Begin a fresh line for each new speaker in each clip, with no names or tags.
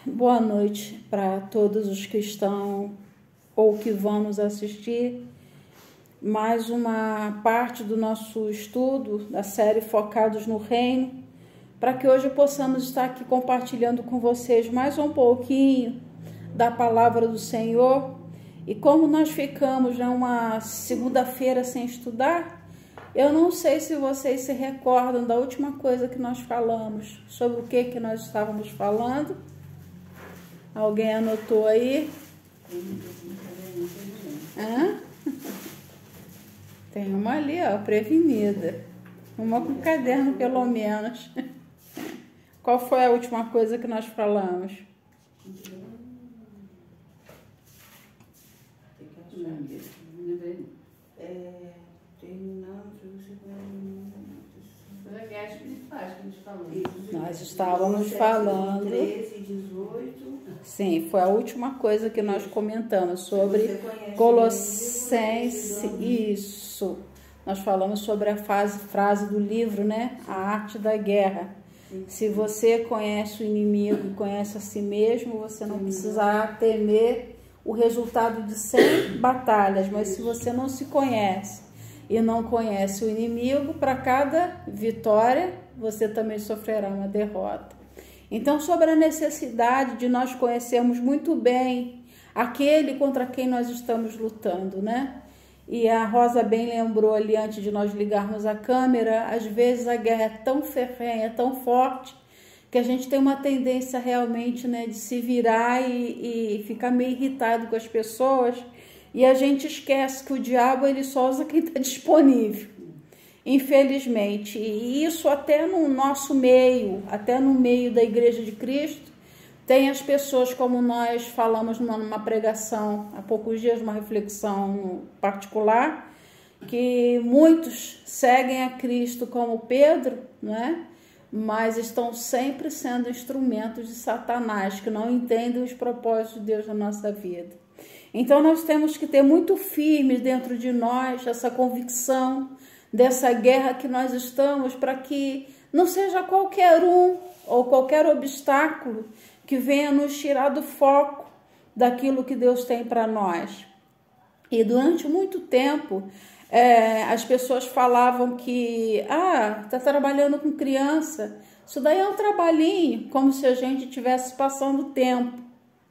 Boa noite para todos os que estão ou que vão nos assistir. Mais uma parte do nosso estudo da série Focados no Reino, para que hoje possamos estar aqui compartilhando com vocês mais um pouquinho da palavra do Senhor. E como nós ficamos uma segunda-feira sem estudar, eu não sei se vocês se recordam da última coisa que nós falamos, sobre o que nós estávamos falando. Alguém anotou aí? Hã? Tem uma ali, ó, prevenida. Uma com caderno, pelo menos. Qual foi a última coisa que nós falamos? Nós estávamos falando.
13, 18.
Sim, foi a última coisa que nós comentamos sobre Colossenses. Isso. Nós falamos sobre a frase do livro, né? A arte da guerra. Se você conhece o inimigo e conhece a si mesmo, você não precisará temer o resultado de 100 batalhas. Mas se você não se conhece e não conhece o inimigo, para cada vitória você também sofrerá uma derrota. Então, sobre a necessidade de nós conhecermos muito bem aquele contra quem nós estamos lutando, né? E a Rosa bem lembrou ali, antes de nós ligarmos a câmera, às vezes a guerra é tão ferrenha, tão forte, que a gente tem uma tendência realmente, né, de se virar e ficar meio irritado com as pessoas, e a gente esquece que o diabo ele só usa quem está disponível, infelizmente. E isso até no nosso meio, até no meio da Igreja de Cristo, tem as pessoas, como nós falamos numa pregação há poucos dias, uma reflexão particular, que muitos seguem a Cristo como Pedro, não é? Mas estão sempre sendo instrumentos de Satanás, que não entendem os propósitos de Deus na nossa vida. Então nós temos que ter muito firme dentro de nós essa convicção dessa guerra que nós estamos, para que não seja qualquer um ou qualquer obstáculo que venha nos tirar do foco daquilo que Deus tem para nós. E durante muito tempo as pessoas falavam que está trabalhando com criança, isso daí é um trabalhinho, como se a gente estivesse passando tempo,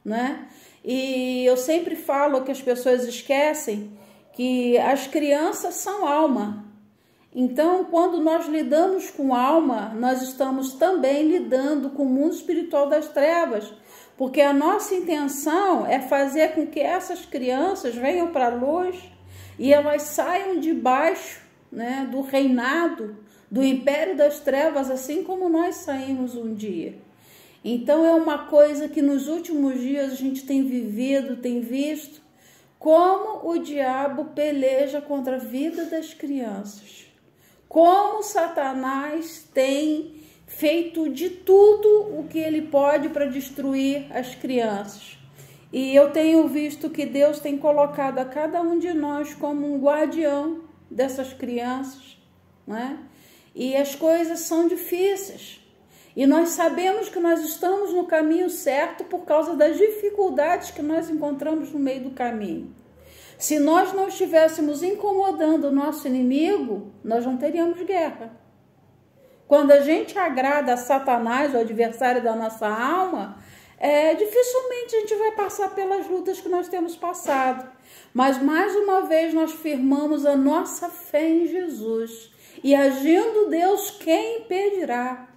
né? E eu sempre falo que as pessoas esquecem que as crianças são alma. Então, quando nós lidamos com alma, nós estamos também lidando com o mundo espiritual das trevas, porque a nossa intenção é fazer com que essas crianças venham para a luz e elas saiam debaixo, né, do reinado, do império das trevas, assim como nós saímos um dia. Então, é uma coisa que nos últimos dias a gente tem vivido, tem visto, como o diabo peleja contra a vida das crianças. Como Satanás tem feito de tudo o que ele pode para destruir as crianças. E eu tenho visto que Deus tem colocado a cada um de nós como um guardião dessas crianças, né? E as coisas são difíceis. E nós sabemos que nós estamos no caminho certo por causa das dificuldades que nós encontramos no meio do caminho. Se nós não estivéssemos incomodando o nosso inimigo, nós não teríamos guerra. Quando a gente agrada a Satanás, o adversário da nossa alma, dificilmente a gente vai passar pelas lutas que nós temos passado. Mas mais uma vez nós firmamos a nossa fé em Jesus. E agindo Deus, quem impedirá?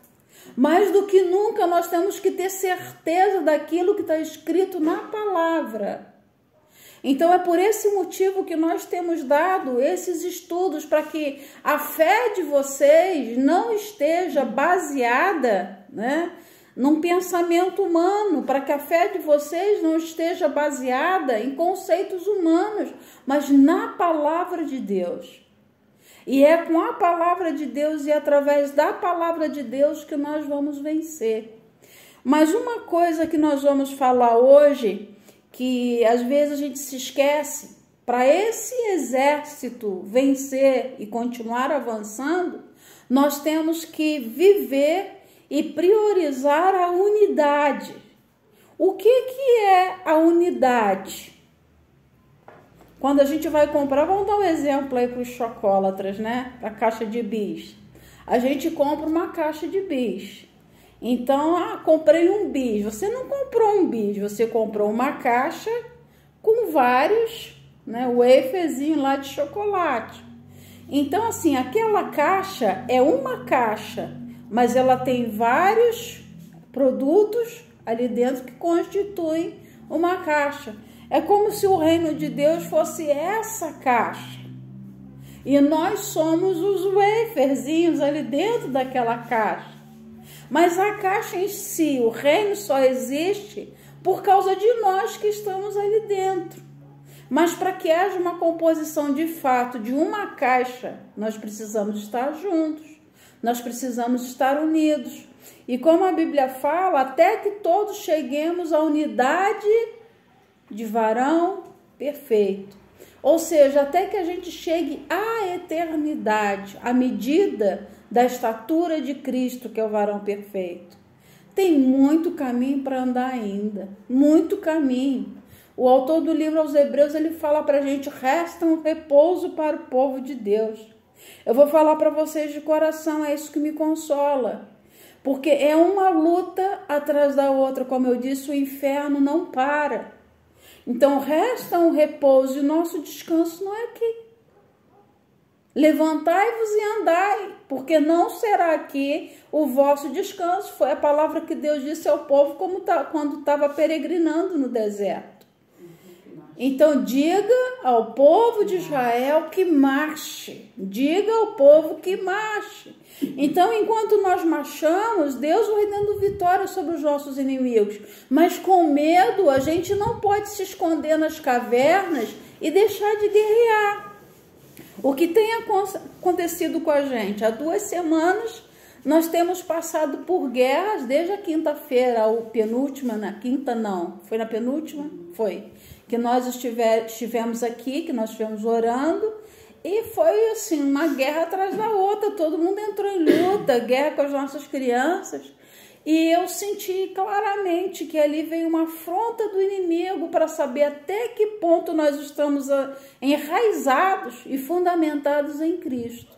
Mais do que nunca nós temos que ter certeza daquilo que está escrito na palavra. Então é por esse motivo que nós temos dado esses estudos, para que a fé de vocês não esteja baseada, né, num pensamento humano, para que a fé de vocês não esteja baseada em conceitos humanos, mas na palavra de Deus. E é com a palavra de Deus e através da palavra de Deus que nós vamos vencer. Mas uma coisa que nós vamos falar hoje, que às vezes a gente se esquece, para esse exército vencer e continuar avançando, nós temos que viver e priorizar a unidade. O que é a unidade? Quando a gente vai comprar, vamos dar um exemplo aí para os chocólatras, né? Para a caixa de bis. A gente compra uma caixa de bis. Então, comprei um bis. Você não comprou um bis, você comprou uma caixa com vários, né, waferzinhos lá de chocolate. Então, assim, aquela caixa é uma caixa, mas ela tem vários produtos ali dentro que constituem uma caixa. É como se o reino de Deus fosse essa caixa. E nós somos os waferzinhos ali dentro daquela caixa. Mas a caixa em si, o reino só existe por causa de nós que estamos ali dentro. Mas para que haja uma composição de fato de uma caixa, nós precisamos estar juntos, nós precisamos estar unidos. E como a Bíblia fala, até que todos cheguemos à unidade de varão perfeito. Ou seja, até que a gente chegue à eternidade, à medida da estatura de Cristo, que é o varão perfeito. Tem muito caminho para andar ainda, muito caminho. O autor do livro aos Hebreus, ele fala para a gente, resta um repouso para o povo de Deus. Eu vou falar para vocês de coração, é isso que me consola. Porque é uma luta atrás da outra, como eu disse, o inferno não para. Então, resta um repouso e o nosso descanso não é aqui. Levantai-vos e andai, porque não será aqui o vosso descanso. Foi a palavra que Deus disse ao povo quando estava peregrinando no deserto. Então, diga ao povo de Israel que marche. Diga ao povo que marche. Então, enquanto nós marchamos, Deus vai dando vitória sobre os nossos inimigos. Mas com medo, a gente não pode se esconder nas cavernas e deixar de guerrear. O que tem acontecido com a gente? Há 2 semanas, nós temos passado por guerras, desde a quinta-feira, a penúltima, na quinta não, foi na penúltima? Foi. Que nós estivemos aqui, que nós estivemos orando, e foi assim, uma guerra atrás da outra, todo mundo entrou em luta, guerra com as nossas crianças, e eu senti claramente que ali veio uma afronta do inimigo para saber até que ponto nós estamos enraizados e fundamentados em Cristo.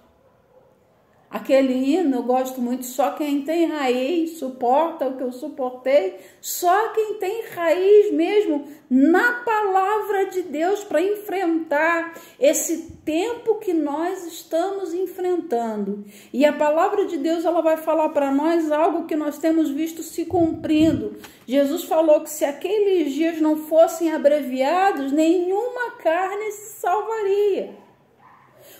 Aquele hino, eu gosto muito, só quem tem raiz suporta o que eu suportei, só quem tem raiz mesmo na palavra de Deus para enfrentar esse tempo que nós estamos enfrentando. E a palavra de Deus, ela vai falar para nós algo que nós temos visto se cumprindo. Jesus falou que se aqueles dias não fossem abreviados, nenhuma carne se salvaria.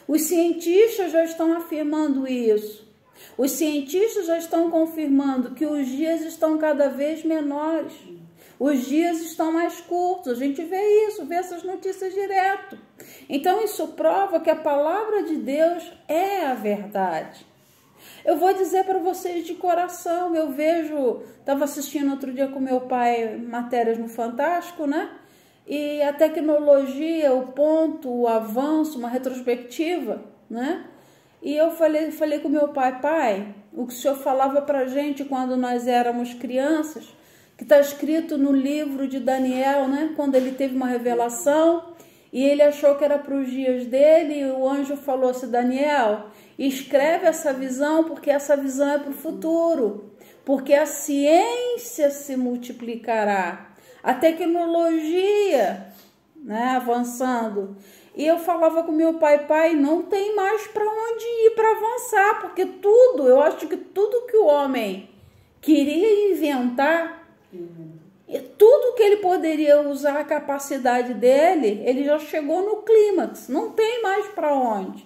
Os cientistas já estão afirmando isso. Os cientistas já estão confirmando que os dias estão cada vez menores. Os dias estão mais curtos. A gente vê isso, vê essas notícias direto. Então isso prova que a palavra de Deus é a verdade. Eu vou dizer para vocês de coração, eu vejo, estava assistindo outro dia com meu pai matérias no Fantástico, né? E a tecnologia, o ponto, o avanço, uma retrospectiva, né? E eu falei com meu pai, o que o senhor falava pra gente quando nós éramos crianças, que está escrito no livro de Daniel, né? Quando ele teve uma revelação e ele achou que era para os dias dele, e o anjo falou assim, Daniel, escreve essa visão, porque essa visão é para o futuro, porque a ciência se multiplicará. A tecnologia, né, avançando. E eu falava com meu pai, não tem mais para onde ir para avançar, porque eu acho que tudo que o homem queria inventar, e tudo que ele poderia usar a capacidade dele, ele já chegou no clímax, não tem mais para onde.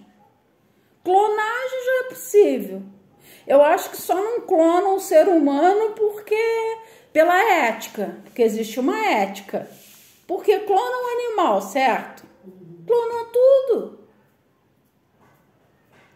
Clonagem já é possível. Eu acho que só não clonam o ser humano pela ética, porque existe uma ética. Porque clona um animal, certo? Clonam tudo.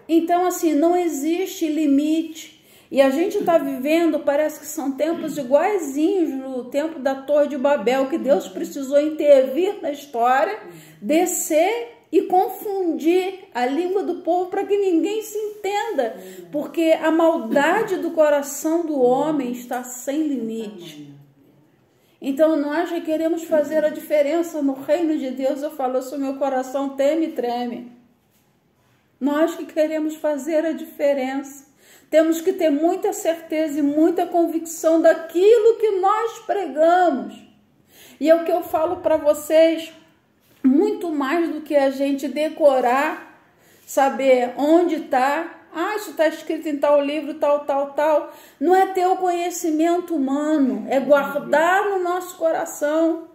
Então, assim, não existe limite. E a gente está vivendo, parece que são tempos iguaizinhos no tempo da Torre de Babel, que Deus precisou intervir na história, descer e confundir a língua do povo para que ninguém se entenda, porque a maldade do coração do homem está sem limite. Então, nós que queremos fazer a diferença no reino de Deus, eu falo, se o meu coração teme e treme. Nós que queremos fazer a diferença, temos que ter muita certeza e muita convicção daquilo que nós pregamos. E é o que eu falo para vocês, muito mais do que a gente decorar, saber onde está. Ah, isso está escrito em tal livro, tal. Não é ter o conhecimento humano, é guardar no nosso coração.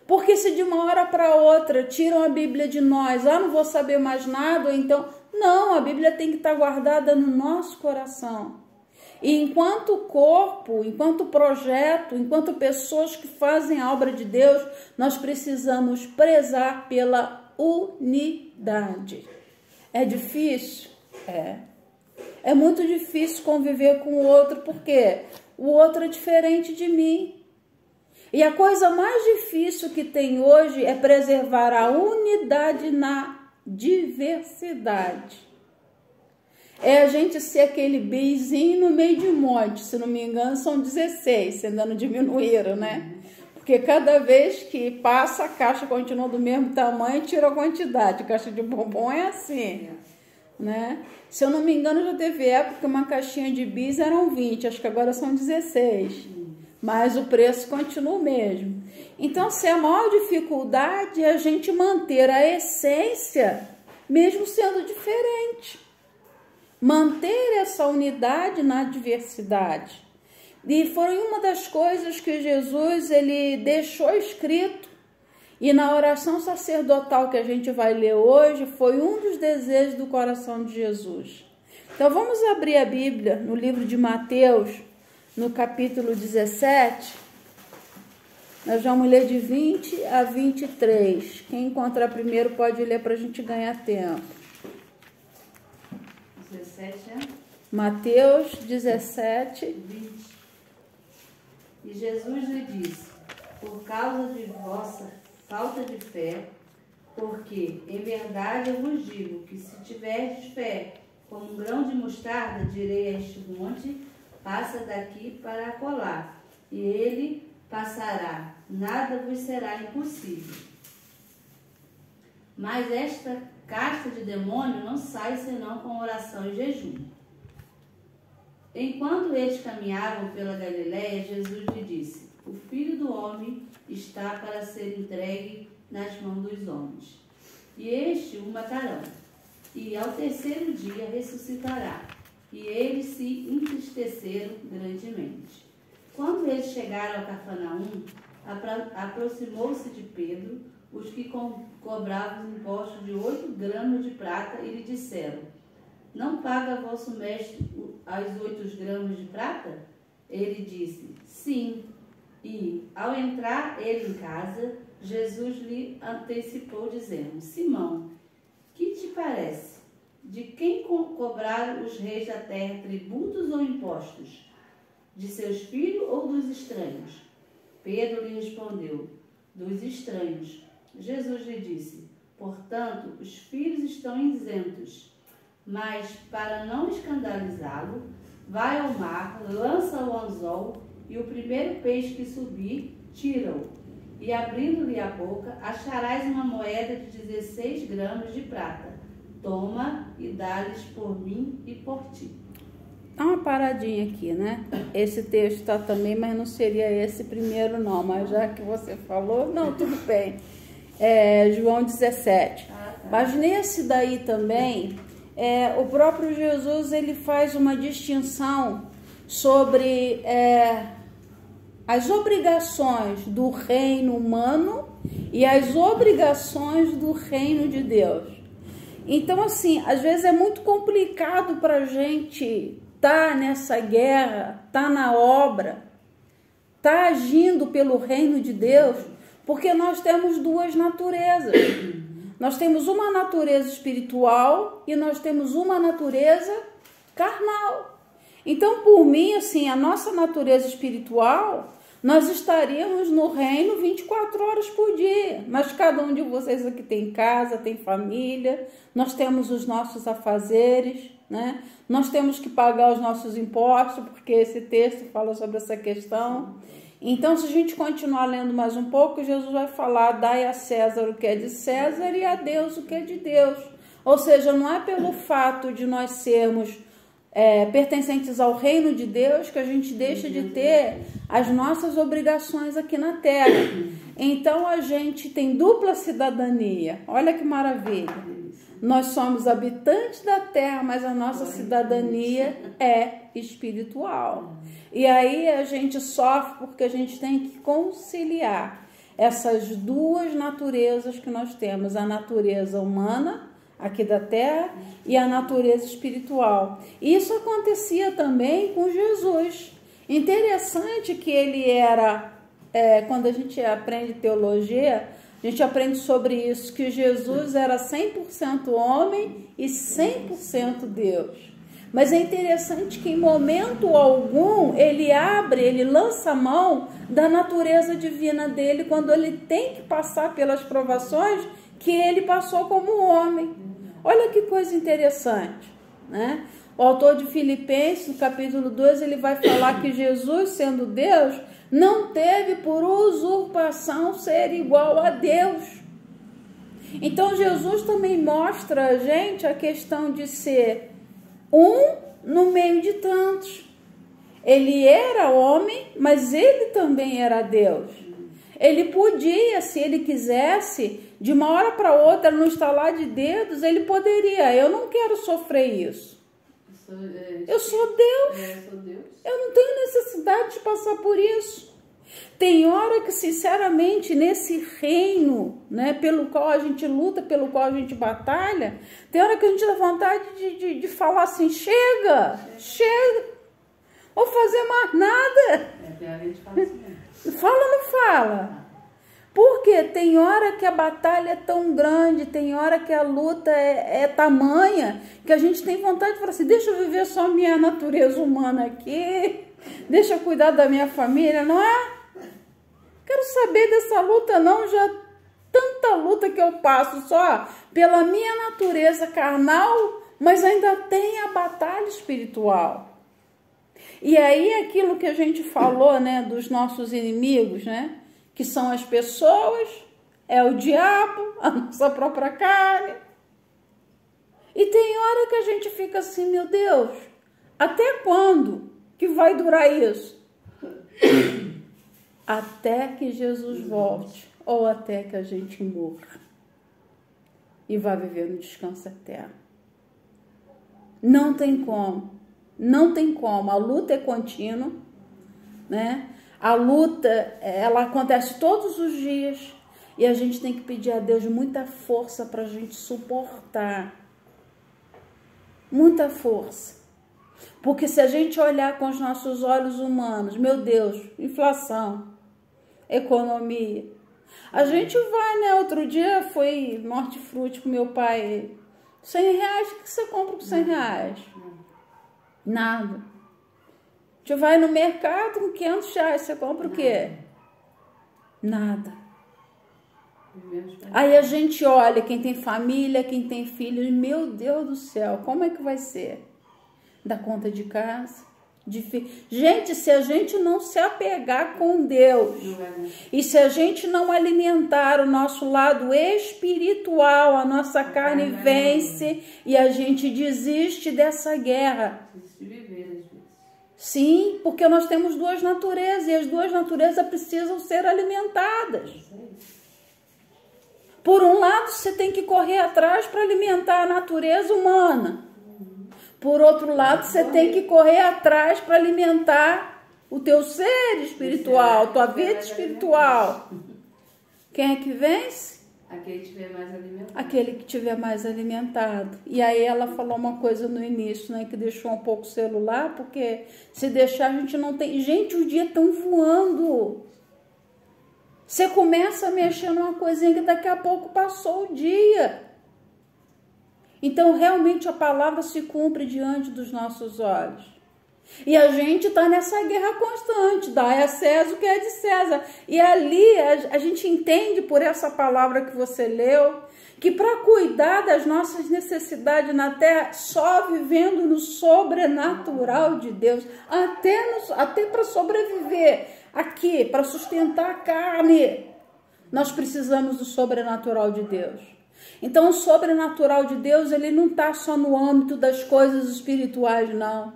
Porque se de uma hora para outra tiram a Bíblia de nós, não vou saber mais nada, ou então... Não, a Bíblia tem que estar guardada no nosso coração. E enquanto corpo, enquanto projeto, enquanto pessoas que fazem a obra de Deus, nós precisamos prezar pela unidade. É difícil? É muito difícil conviver com o outro, porque o outro é diferente de mim. E a coisa mais difícil que tem hoje é preservar a unidade na diversidade. É a gente ser aquele bizinho no meio de um monte. Se não me engano, são 16, se ainda não diminuíram, né? Porque cada vez que passa, a caixa continua do mesmo tamanho e tira a quantidade. A caixa de bombom é assim, né? Se eu não me engano, já teve época que uma caixinha de bis eram 20, acho que agora são 16. Mas o preço continua o mesmo. Então, se a maior dificuldade é a gente manter a essência, mesmo sendo diferente. Manter essa unidade na diversidade. E foi uma das coisas que Jesus ele deixou escrito. E na oração sacerdotal que a gente vai ler hoje, foi um dos desejos do coração de Jesus. Então, vamos abrir a Bíblia no livro de Mateus, no capítulo 17. Nós vamos ler de 20 a 23. Quem encontrar primeiro pode ler para a gente ganhar tempo.
17,
Mateus 17.
20. E Jesus lhe disse: por causa de vossa falta de fé, porque em verdade eu vos digo que se tiverdes fé como um grão de mostarda, direi a este monte, passa daqui para acolá, e ele passará, nada vos será impossível. Mas esta casta de demônio não sai senão com oração e jejum. Enquanto eles caminhavam pela Galiléia, Jesus lhe disse: o Filho do Homem está para ser entregue nas mãos dos homens, e este o matarão, e ao terceiro dia ressuscitará. E eles se entristeceram grandemente. Quando eles chegaram a Cafarnaum, aproximou-se de Pedro os que cobravam os impostos de 8 gramas de prata e lhe disseram: não paga vosso mestre as 8 gramas de prata? Ele disse: sim. E, ao entrar ele em casa, Jesus lhe antecipou, dizendo: Simão, que te parece? De quem cobraram os reis da terra tributos ou impostos? De seus filhos ou dos estranhos? Pedro lhe respondeu: dos estranhos. Jesus lhe disse: portanto, os filhos estão isentos. Mas, para não escandalizá-lo, vai ao mar, lança o anzol, e o primeiro peixe que subir, tira-o. E, abrindo-lhe a boca, acharás uma moeda de 16 gramas de prata. Toma e dá-lhes por mim e por ti.
Dá uma paradinha aqui, né? Esse texto está também, mas não seria esse primeiro não. Mas já que você falou, não, tudo bem. João 17. Mas nesse daí também, o próprio Jesus ele faz uma distinção sobre as obrigações do reino humano e as obrigações do reino de Deus. Então, assim, às vezes é muito complicado para a gente estar nessa guerra, estar na obra, estar agindo pelo reino de Deus, porque nós temos duas naturezas. Nós temos uma natureza espiritual e nós temos uma natureza carnal. Então, por mim, assim, a nossa natureza espiritual, nós estaríamos no reino 24 horas por dia. Mas cada um de vocês aqui tem casa, tem família, nós temos os nossos afazeres, né? Nós temos que pagar os nossos impostos, porque esse texto fala sobre essa questão. Então, se a gente continuar lendo mais um pouco, Jesus vai falar: dai a César o que é de César e a Deus o que é de Deus. Ou seja, não é pelo fato de nós sermos pertencentes ao reino de Deus que a gente deixa de ter as nossas obrigações aqui na terra. Então, a gente tem dupla cidadania. Olha que maravilha. Nós somos habitantes da terra, mas a nossa cidadania é espiritual. E aí a gente sofre porque a gente tem que conciliar essas duas naturezas que nós temos, a natureza humana aqui da terra e a natureza espiritual. Isso acontecia também com Jesus. Interessante que ele era, quando a gente aprende teologia, a gente aprende sobre isso, que Jesus era 100% homem e 100% Deus. Mas é interessante que em momento algum ele lança a mão da natureza divina dele quando ele tem que passar pelas provações que ele passou como homem. Olha que coisa interessante, né? O autor de Filipenses, no capítulo 2, ele vai falar que Jesus, sendo Deus, não teve por usurpação ser igual a Deus. Então Jesus também mostra a gente a questão de ser um no meio de tantos. Ele era homem, mas ele também era Deus. Ele podia, se ele quisesse, de uma hora para outra, no estalar de dedos, ele poderia. Eu não quero sofrer isso. Eu sou Deus. Eu não tenho necessidade de passar por isso. Tem hora que, sinceramente, nesse reino, né, pelo qual a gente luta, pelo qual a gente batalha, tem hora que a gente dá vontade de falar assim: chega, vou fazer mais nada.
A gente fala assim mesmo.
Fala ou não fala? Porque tem hora que a batalha é tão grande, tem hora que a luta é tamanha, que a gente tem vontade de falar assim: deixa eu viver só a minha natureza humana aqui, deixa eu cuidar da minha família, não é? Quero saber dessa luta não, já tanta luta que eu passo só pela minha natureza carnal, mas ainda tem a batalha espiritual. E aí aquilo que a gente falou, né, dos nossos inimigos, né, que são as pessoas, é o diabo, a nossa própria carne. E tem hora que a gente fica assim: meu Deus, até quando que vai durar isso? Até que Jesus volte, ou até que a gente morra e vá viver no descanso eterno. Não tem como, não tem como. A luta é contínua, né? A luta, ela acontece todos os dias e a gente tem que pedir a Deus muita força para a gente suportar. Muita força. Porque se a gente olhar com os nossos olhos humanos, meu Deus, inflação, economia. A gente vai, né? Outro dia foi no hortifruti com meu pai. R$100, o que você compra com R$100? Nada. A gente vai no mercado com R$500, você compra o quê? Nada. Aí a gente olha quem tem família, quem tem filhos, meu Deus do céu, como é que vai ser? Dá conta de casa? Gente, se a gente não se apegar com Deus e se a gente não alimentar o nosso lado espiritual, a nossa carne vence e a gente desiste dessa guerra. Sim, porque nós temos duas naturezas e as duas naturezas precisam ser alimentadas. Por um lado, você tem que correr atrás para alimentar a natureza humana. Por outro lado, você tem que correr atrás para alimentar o teu ser espiritual, tua vida espiritual. Quem é que vence?
Aquele que tiver mais alimentado.
Aquele que tiver mais alimentado. E aí ela falou uma coisa no início, né, que deixou um pouco o celular, porque se deixar a gente não tem... Gente, os dias estão voando. Você começa a mexer numa coisinha que daqui a pouco passou o dia. Então, realmente, a palavra se cumpre diante dos nossos olhos. E a gente está nessa guerra constante. Dai a César o que é de César. E ali, a gente entende por essa palavra que você leu, que para cuidar das nossas necessidades na terra, só vivendo no sobrenatural de Deus, até para sobreviver aqui, para sustentar a carne, nós precisamos do sobrenatural de Deus. Então, o sobrenatural de Deus, ele não está só no âmbito das coisas espirituais, não.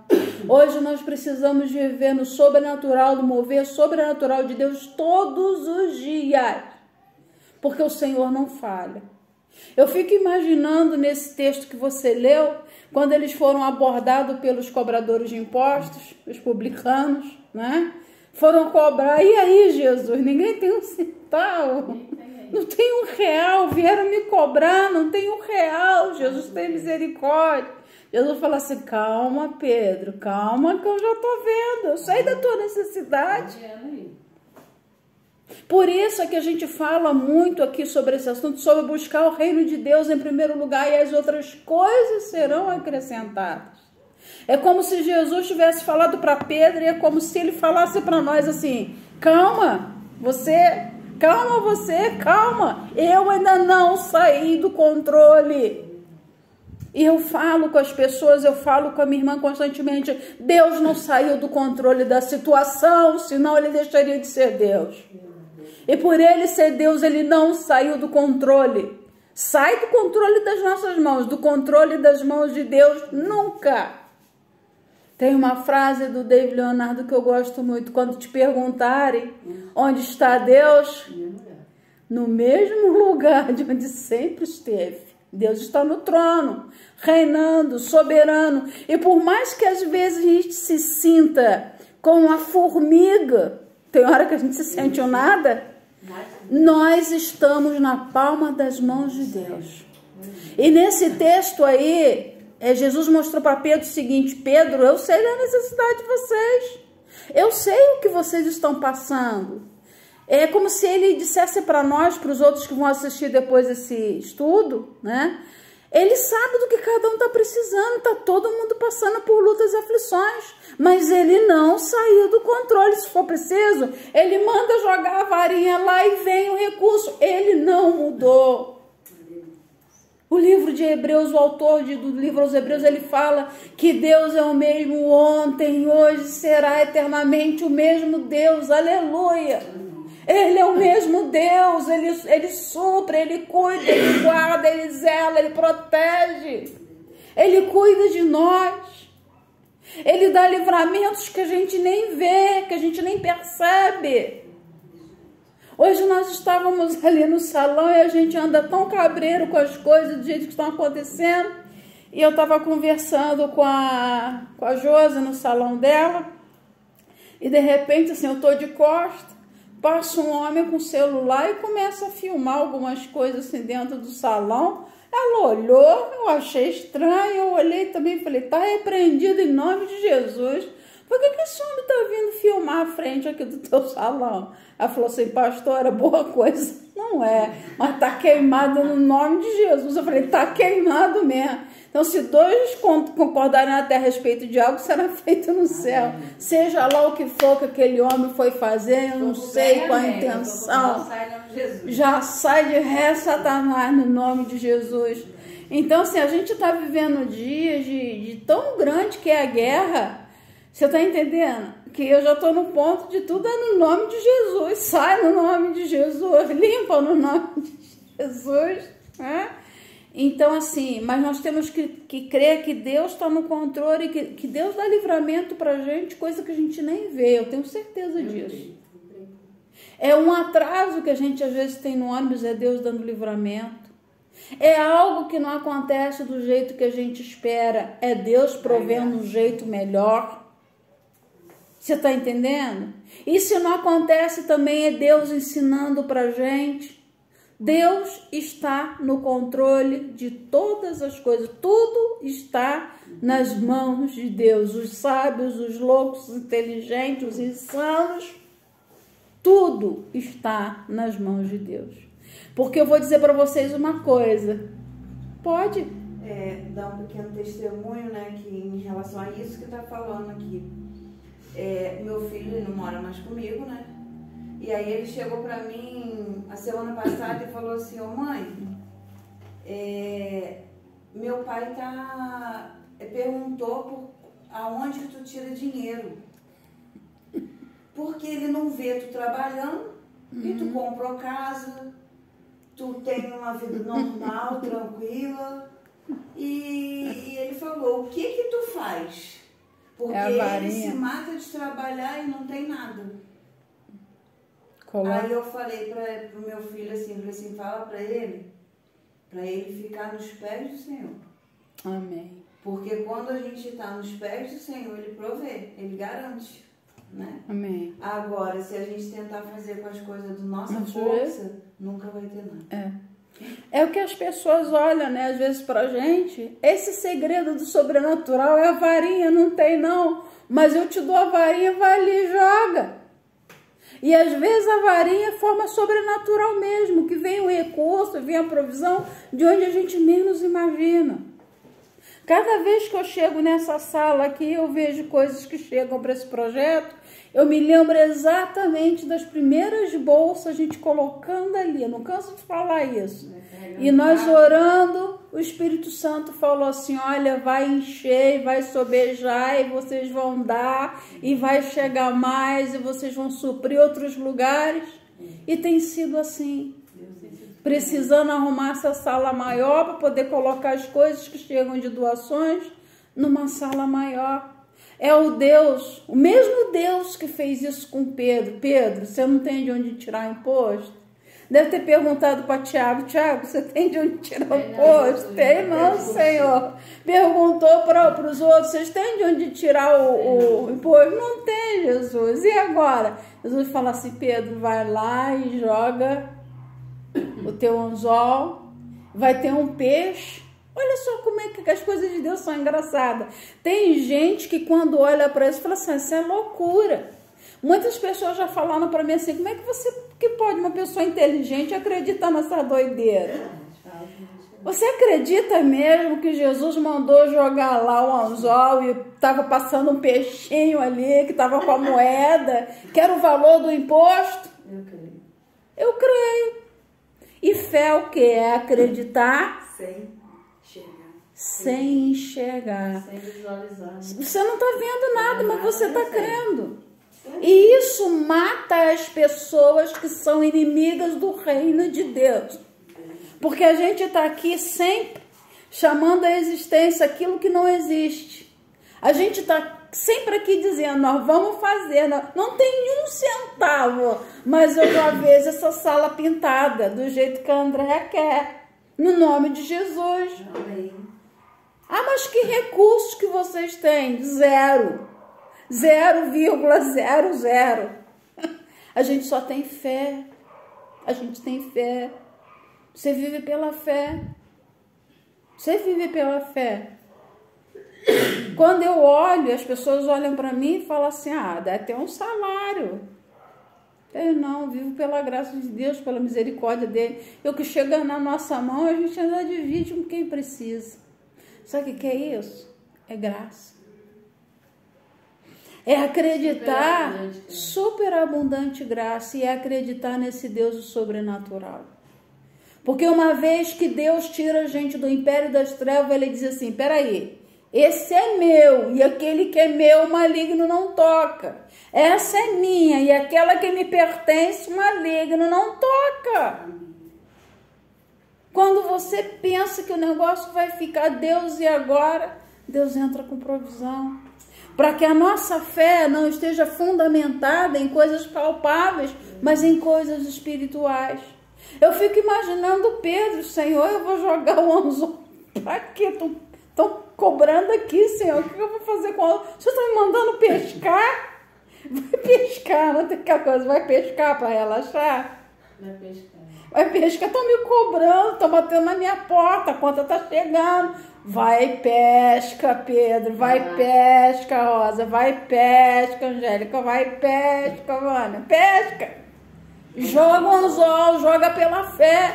Hoje nós precisamos viver no sobrenatural, no mover sobrenatural de Deus todos os dias, porque o Senhor não falha. Eu fico imaginando nesse texto que você leu, quando eles foram abordados pelos cobradores de impostos, os publicanos, né? Foram cobrar, e aí, Jesus, ninguém tem um centavo, não tem R$1, vieram me cobrar, não tem R$1, Jesus tem misericórdia. Jesus fala assim, calma, Pedro, calma que eu já estou vendo, eu sei da tua necessidade. Por isso é que a gente fala muito aqui sobre esse assunto, sobre buscar o reino de Deus em primeiro lugar e as outras coisas serão acrescentadas. É como se Jesus tivesse falado para Pedro e é como se ele falasse para nós assim, calma, calma, eu ainda não saí do controle. E eu falo com as pessoas, eu falo com a minha irmã constantemente, Deus não saiu do controle da situação, senão ele deixaria de ser Deus. E por ele ser Deus, ele não saiu do controle. Sai do controle das nossas mãos, do controle das mãos de Deus, nunca. Tem uma frase do David Leonardo que eu gosto muito, quando te perguntarem onde está Deus, no mesmo lugar de onde sempre esteve. Deus está no trono, reinando, soberano. E por mais que às vezes a gente se sinta como uma formiga, tem hora que a gente se sente um nada, nós estamos na palma das mãos de Deus. E nesse texto aí, Jesus mostrou para Pedro o seguinte, Pedro, eu sei da necessidade de vocês. Eu sei o que vocês estão passando. É como se ele dissesse para nós, para os outros que vão assistir depois esse estudo, né? Ele sabe do que cada um está precisando, está todo mundo passando por lutas e aflições, mas ele não saiu do controle. Se for preciso, ele manda jogar a varinha lá e vem o recurso. Ele não mudou. O livro de Hebreus, o autor do livro aos Hebreus, ele fala que Deus é o mesmo ontem, hoje, será eternamente o mesmo Deus. Aleluia! Ele é o mesmo Deus, ele supre, ele cuida, ele guarda, ele zela, ele protege. Ele cuida de nós. Ele dá livramentos que a gente nem vê, que a gente nem percebe. Hoje nós estávamos ali no salão e a gente anda tão cabreiro com as coisas do jeito que estão acontecendo. E eu estava conversando com a Josa no salão dela. E de repente, assim, eu estou de costas. Passa um homem com celular e começa a filmar algumas coisas assim dentro do salão. Ela olhou, eu achei estranho, eu olhei também e falei, tá repreendido em nome de Jesus. Por que esse homem está vindo filmar a frente aqui do teu salão? Ela falou assim, pastora, boa coisa. Não é, mas tá queimado no nome de Jesus. Eu falei, tá queimado mesmo. Então, se dois concordarem na terra a respeito de algo, será feito no céu. Seja lá o que for que aquele homem foi fazer, eu não sei qual a intenção. Já sai de ré, Satanás, no nome de Jesus. Então, assim, a gente está vivendo dias de tão grande que é a guerra. Você está entendendo? Que eu já estou no ponto de tudo é no nome de Jesus. Sai no nome de Jesus. Limpa no nome de Jesus. Né? Então, assim, mas nós temos que crer que Deus está no controle, que Deus dá livramento para a gente, coisa que a gente nem vê. Eu tenho certeza disso. É um atraso que a gente às vezes tem no ônibus, é Deus dando livramento. É algo que não acontece do jeito que a gente espera, é Deus provendo um jeito melhor. Você está entendendo? E se não acontece também, é Deus ensinando para a gente. Deus está no controle de todas as coisas. Tudo está nas mãos de Deus. Os sábios, os loucos, os inteligentes, os insanos. Tudo está nas mãos de Deus. Porque eu vou dizer para vocês uma coisa. Pode?
Dar um pequeno testemunho, né? Que em relação a isso que está falando aqui. Meu filho ele não mora mais comigo, né? E aí ele chegou pra mim a semana passada e falou assim, mãe, meu pai perguntou aonde que tu tira dinheiro. porque ele não vê tu trabalhando, e tu comprou casa, tu tem uma vida normal, tranquila, e ele falou, o que tu faz? Porque ele se mata de trabalhar e não tem nada. Aí eu falei pro meu filho assim, fala para ele ficar nos pés do Senhor.
Amém.
Porque quando a gente está nos pés do Senhor, Ele provê, Ele garante, né?
Amém.
Agora, se a gente tentar fazer com as coisas da nossa força, nunca vai ter nada.
É o que as pessoas olham, né? Às vezes pra gente, esse segredo do sobrenatural é a varinha, não tem não. Mas eu te dou a varinha, vai ali e joga. E às vezes a varinha é forma sobrenatural mesmo, que vem o recurso, vem a provisão de onde a gente menos imagina. Cada vez que eu chego nessa sala aqui, eu vejo coisas que chegam para esse projeto, eu me lembro exatamente das primeiras bolsas, a gente colocando ali, eu não canso de falar isso. E nós orando, o Espírito Santo falou assim, olha, vai encher, vai sobejar, e vocês vão dar, e vai chegar mais, e vocês vão suprir outros lugares. E tem sido assim. Precisando arrumar essa sala maior para poder colocar as coisas que chegam de doações numa sala maior. É o Deus, o mesmo Deus que fez isso com Pedro. Pedro, você não tem de onde tirar imposto? Deve ter perguntado para Tiago, Tiago, você tem de onde tirar o imposto? Tem não, Senhor. Perguntou para os outros, vocês têm de onde tirar o imposto? Não tem, Jesus. E agora? Jesus fala assim, Pedro, vai lá e joga o teu anzol, vai ter um peixe. Olha só como é que as coisas de Deus são engraçadas. Tem gente que quando olha para isso fala assim, isso é loucura. Muitas pessoas já falaram para mim assim, como é que pode uma pessoa inteligente acreditar nessa doideira? Você acredita mesmo que Jesus mandou jogar lá o anzol e estava passando um peixinho ali, que estava com a moeda, que era o valor do imposto?
Eu creio.
Eu creio. E fé o que? É acreditar sem enxergar.
Sem visualizar.
Você não está vendo nada, mas você está crendo. E isso mata as pessoas que são inimigas do reino de Deus. Porque a gente está aqui sempre chamando a existência aquilo que não existe. A gente está sempre aqui dizendo, nós vamos fazer, não tem um centavo, mas eu já vejo essa sala pintada do jeito que a Andréa quer, no nome de Jesus.
Amém.
Ah, mas que recursos que vocês têm? Zero. 0,00. A gente só tem fé. A gente tem fé. Você vive pela fé. Você vive pela fé. Quando eu olho, as pessoas olham para mim e falam assim, deve ter um salário. Eu não, vivo pela graça de Deus, pela misericórdia dele. E o que chega na nossa mão, a gente ainda divide com quem precisa. Sabe o que é isso? É graça. É acreditar, superabundante graça, e é acreditar nesse Deus do sobrenatural. Porque uma vez que Deus tira a gente do império das trevas, ele diz assim, peraí, esse é meu, e aquele que é meu, o maligno não toca. Essa é minha, e aquela que me pertence, o maligno não toca. Quando você pensa que o negócio vai ficar Deus e agora, Deus entra com provisão. Para que a nossa fé não esteja fundamentada em coisas palpáveis, mas em coisas espirituais. Eu fico imaginando Pedro, Senhor, eu vou jogar o anzol. Para quê? Estão cobrando aqui, Senhor. O que eu vou fazer com o anzol? Você está me mandando pescar? Vai pescar, não tem aquela coisa. Vai pescar para relaxar?
Vai pescar.
Vai pescar, estão me cobrando, estão batendo na minha porta, a conta está chegando. Vai pesca, Pedro, vai pesca, Rosa, vai pesca, Angélica, vai pesca, Vânia, pesca. Joga o anzol, joga pela fé.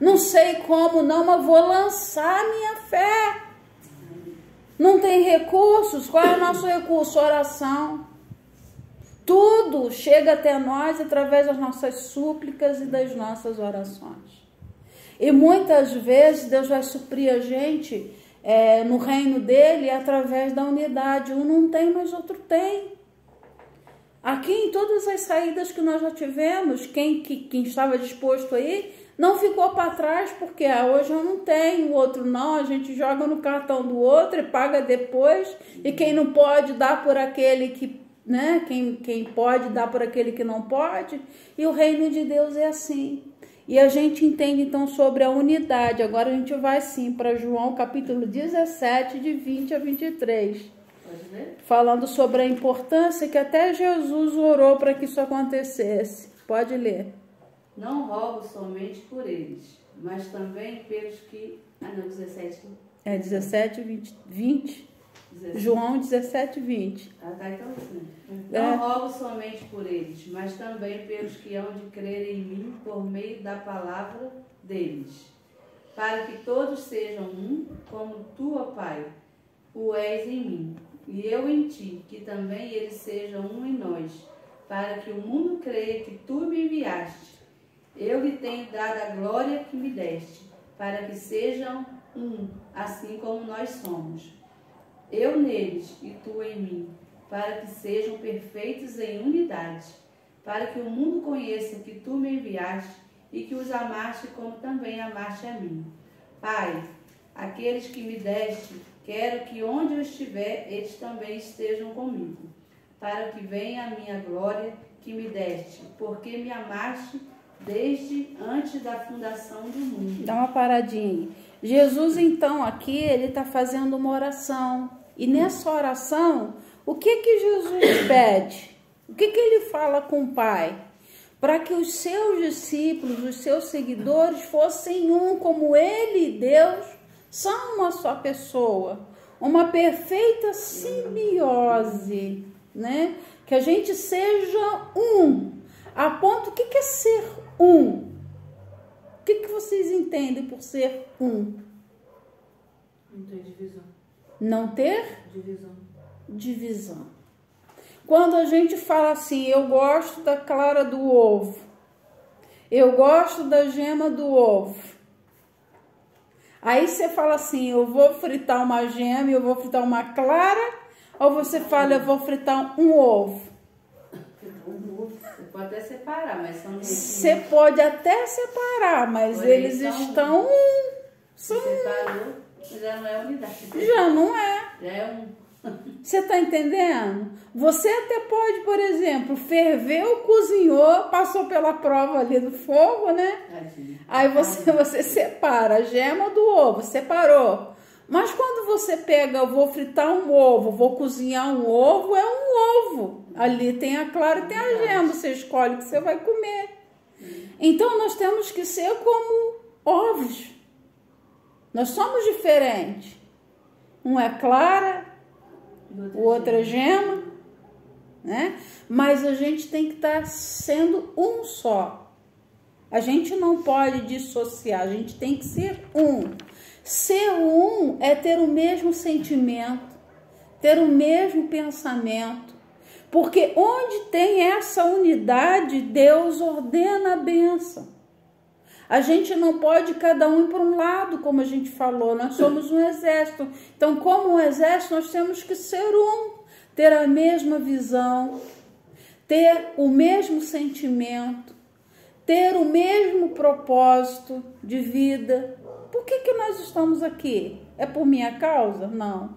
Não sei como não, mas vou lançar a minha fé. Não tem recursos? Qual é o nosso recurso? Oração. Tudo chega até nós através das nossas súplicas e das nossas orações. E muitas vezes Deus vai suprir a gente no reino dele através da unidade. Um não tem, mas outro tem. Aqui em todas as saídas que nós já tivemos, quem estava disposto aí, não ficou para trás, porque hoje eu não tenho, o outro não, a gente joga no cartão do outro e paga depois, e quem não pode dá por aquele que, né, quem pode dá por aquele que não pode, e o reino de Deus é assim. E a gente entende então sobre a unidade. Agora a gente vai sim para João capítulo 17, de 20 a 23. Falando sobre a importância que até Jesus orou para que isso acontecesse. Pode ler.
Não rogo somente por eles, mas também pelos que... 17.
É 17, 20. 17. João 17, 20.
Tá, então sim. Não rogo somente por eles, mas também pelos que hão de crer em mim por meio da palavra deles, para que todos sejam um, como tu, ó Pai, o és em mim, e eu em ti, que também eles sejam um em nós, para que o mundo creia que tu me enviaste. Eu lhe tenho dado a glória que me deste, para que sejam um, assim como nós somos. Eu neles e tu em mim, para que sejam perfeitos em unidade, para que o mundo conheça que tu me enviaste e que os amaste como também amaste a mim. Pai, aqueles que me deste, quero que onde eu estiver, eles também estejam comigo, para que venha a minha glória que me deste, porque me amaste desde antes da fundação do mundo.
Dá uma paradinha aí. Jesus, então, aqui, ele está fazendo uma oração. E nessa oração, o que Jesus pede? O que ele fala com o Pai? Para que os seus discípulos, os seus seguidores, fossem um, como ele e Deus são uma só pessoa. Uma perfeita simbiose, né? Que a gente seja um. A ponto, o que é ser um? O que vocês entendem por ser um?
Não ter divisão.
Não ter?
Divisão.
Divisão. Quando a gente fala assim, eu gosto da clara do ovo, eu gosto da gema do ovo. Aí você fala assim, eu vou fritar uma gema e eu vou fritar uma clara, ou você fala, eu vou fritar um ovo?
Você pode até separar, mas são...
Você pode até separar, mas eles estão...
São... Separou, já não é unidade.
Já não é.
Já é um...
Você está entendendo? Você até pode, por exemplo, ferveu, cozinhou, passou pela prova ali do fogo, né? Aí você separa a gema do ovo, separou. Mas quando você pega, eu vou fritar um ovo, vou cozinhar um ovo, é um ovo. Ali tem a clara e tem a gema, você escolhe o que você vai comer. Então nós temos que ser como ovos. Nós somos diferentes. Um é clara, o outro é gema, né? Mas a gente tem que estar sendo um só. A gente não pode dissociar, a gente tem que ser um. Ser um é ter o mesmo sentimento, ter o mesmo pensamento, porque onde tem essa unidade, Deus ordena a bênção. A gente não pode cada um ir para um lado, como a gente falou, nós somos um exército. Então, como um exército, nós temos que ser um, ter a mesma visão, ter o mesmo sentimento, ter o mesmo propósito de vida. Por que nós estamos aqui? É por minha causa? Não.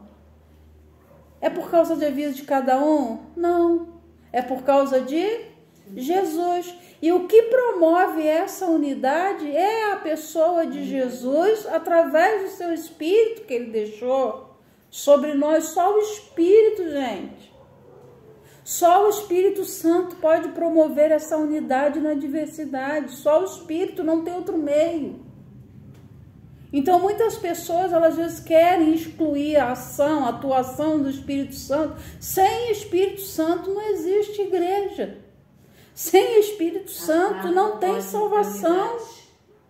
É por causa da vida de cada um? Não. É por causa de Jesus. E o que promove essa unidade é a pessoa de Jesus, através do seu Espírito que ele deixou sobre nós. Só o Espírito, gente. Só o Espírito Santo pode promover essa unidade na diversidade. Só o Espírito, não tem outro meio. Então, muitas pessoas, elas às vezes querem excluir a ação, a atuação do Espírito Santo. Sem Espírito Santo não existe igreja. Sem Espírito Santo não tem salvação,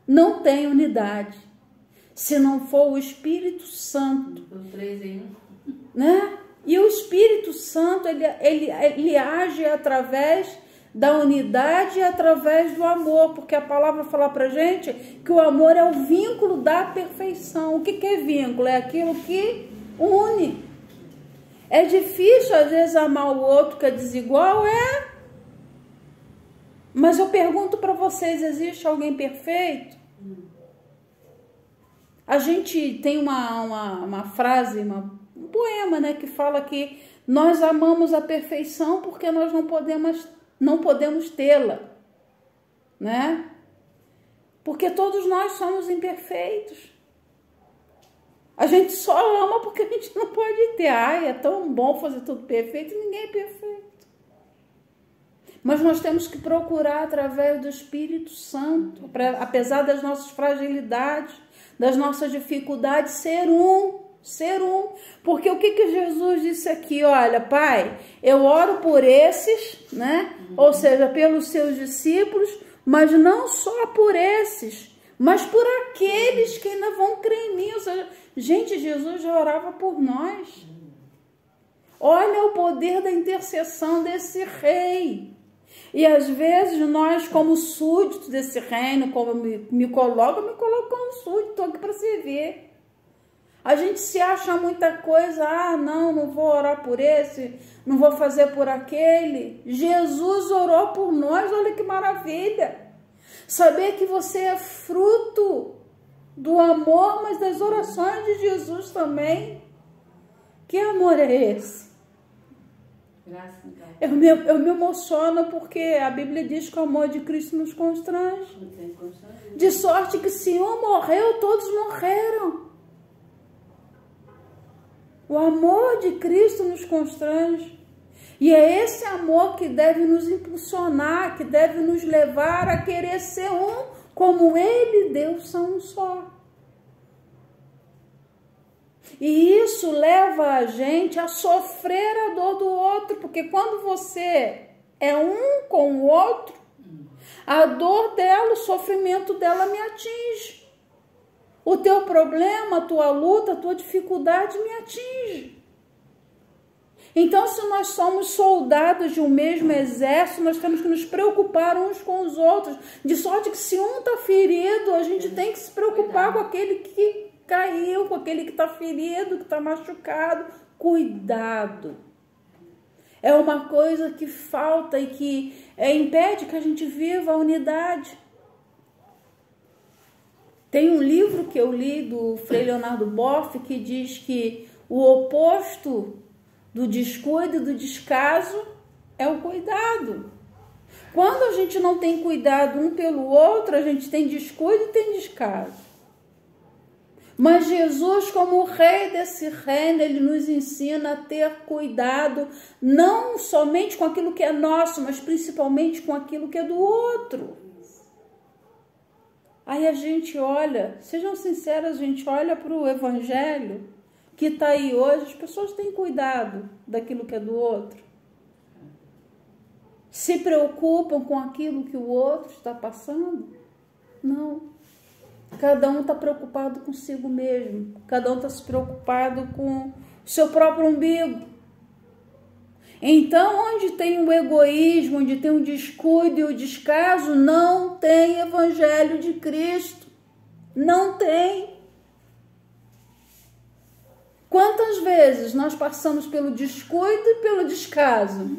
não tem unidade. Se não for o Espírito Santo, né? E o Espírito Santo, ele age através da unidade e através do amor, porque a palavra fala pra gente que o amor é o vínculo da perfeição. O que é vínculo? É aquilo que une. É difícil, às vezes, amar o outro que é desigual, Mas eu pergunto para vocês, existe alguém perfeito? A gente tem uma frase, um poema, né, que fala que nós amamos a perfeição porque nós não podemos tê-la, né? Porque todos nós somos imperfeitos. A gente só ama porque a gente não pode ter. Ai, é tão bom fazer tudo perfeito, ninguém é perfeito. Mas nós temos que procurar através do Espírito Santo, apesar das nossas fragilidades, das nossas dificuldades, ser um. Porque o que Jesus disse aqui? Olha, Pai, eu oro por esses, né? Ou seja, pelos seus discípulos, mas não só por esses, mas por aqueles que ainda vão crer em mim. Ou seja, gente, Jesus já orava por nós. Olha o poder da intercessão desse rei. E às vezes nós, como súditos desse reino, como me coloco como súdito, estou aqui para servir. A gente se acha muita coisa, não vou orar por esse, não vou fazer por aquele. Jesus orou por nós, olha que maravilha. Saber que você é fruto do amor, mas das orações de Jesus também. Que amor é esse? Eu me emociono porque a Bíblia diz que o amor de Cristo nos constrange. De sorte que se um morreu, todos morreram. O amor de Cristo nos constrange. E é esse amor que deve nos impulsionar, que deve nos levar a querer ser um, como Ele e Deus são um só. E isso leva a gente a sofrer a dor do outro, porque quando você é um com o outro, a dor dela, o sofrimento dela me atinge. O teu problema, a tua luta, a tua dificuldade me atinge. Então, se nós somos soldados de um mesmo exército, nós temos que nos preocupar uns com os outros. De sorte que se um está ferido, a gente tem que se preocupar com aquele que caiu, com aquele que está ferido, que está machucado. Cuidado. É uma coisa que falta e que impede que a gente viva a unidade. Tem um livro que eu li do Frei Leonardo Boff que diz que o oposto do descuido e do descaso é o cuidado. Quando a gente não tem cuidado um pelo outro, a gente tem descuido e tem descaso. Mas Jesus, como o rei desse reino, ele nos ensina a ter cuidado, não somente com aquilo que é nosso, mas principalmente com aquilo que é do outro. Aí a gente olha, sejam sinceras, a gente olha para o evangelho que está aí hoje, as pessoas têm cuidado daquilo que é do outro. Se preocupam com aquilo que o outro está passando? Não. Cada um está preocupado consigo mesmo. Cada um está se preocupado com o seu próprio umbigo. Então, onde tem o egoísmo, onde tem o descuido e o descaso, não tem evangelho de Cristo. Não tem. Quantas vezes nós passamos pelo descuido e pelo descaso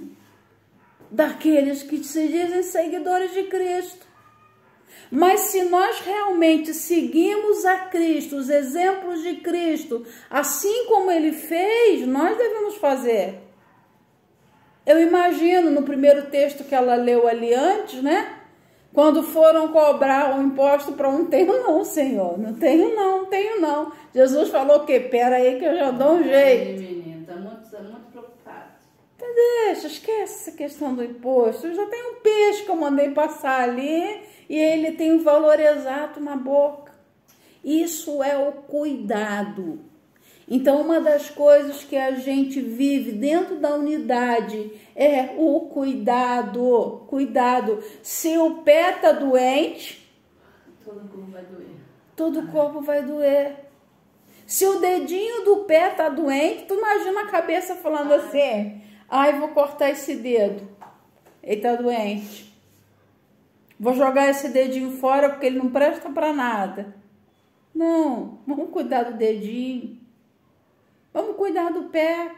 daqueles que se dizem seguidores de Cristo? Mas se nós realmente seguimos a Cristo, os exemplos de Cristo, assim como Ele fez, nós devemos fazer. Eu imagino no primeiro texto que ela leu ali antes, né? Quando foram cobrar o imposto para um, tenho não, Senhor, não tenho não. Jesus falou o quê? Pera aí que eu já dou um jeito.
Menino, tá muito preocupado.
Deixa, esquece essa questão do imposto. Eu já tenho um peixe que eu mandei passar ali e ele tem o valor exato na boca. Isso é o cuidado. Então, uma das coisas que a gente vive dentro da unidade é o cuidado. Cuidado. Se o pé está doente,
todo o corpo vai doer.
Todo o corpo vai doer. Se o dedinho do pé está doente, tu imagina a cabeça falando assim, ai, vou cortar esse dedo. Ele está doente. Vou jogar esse dedinho fora porque ele não presta para nada. Não, vamos cuidar do dedinho. Vamos cuidar do pé.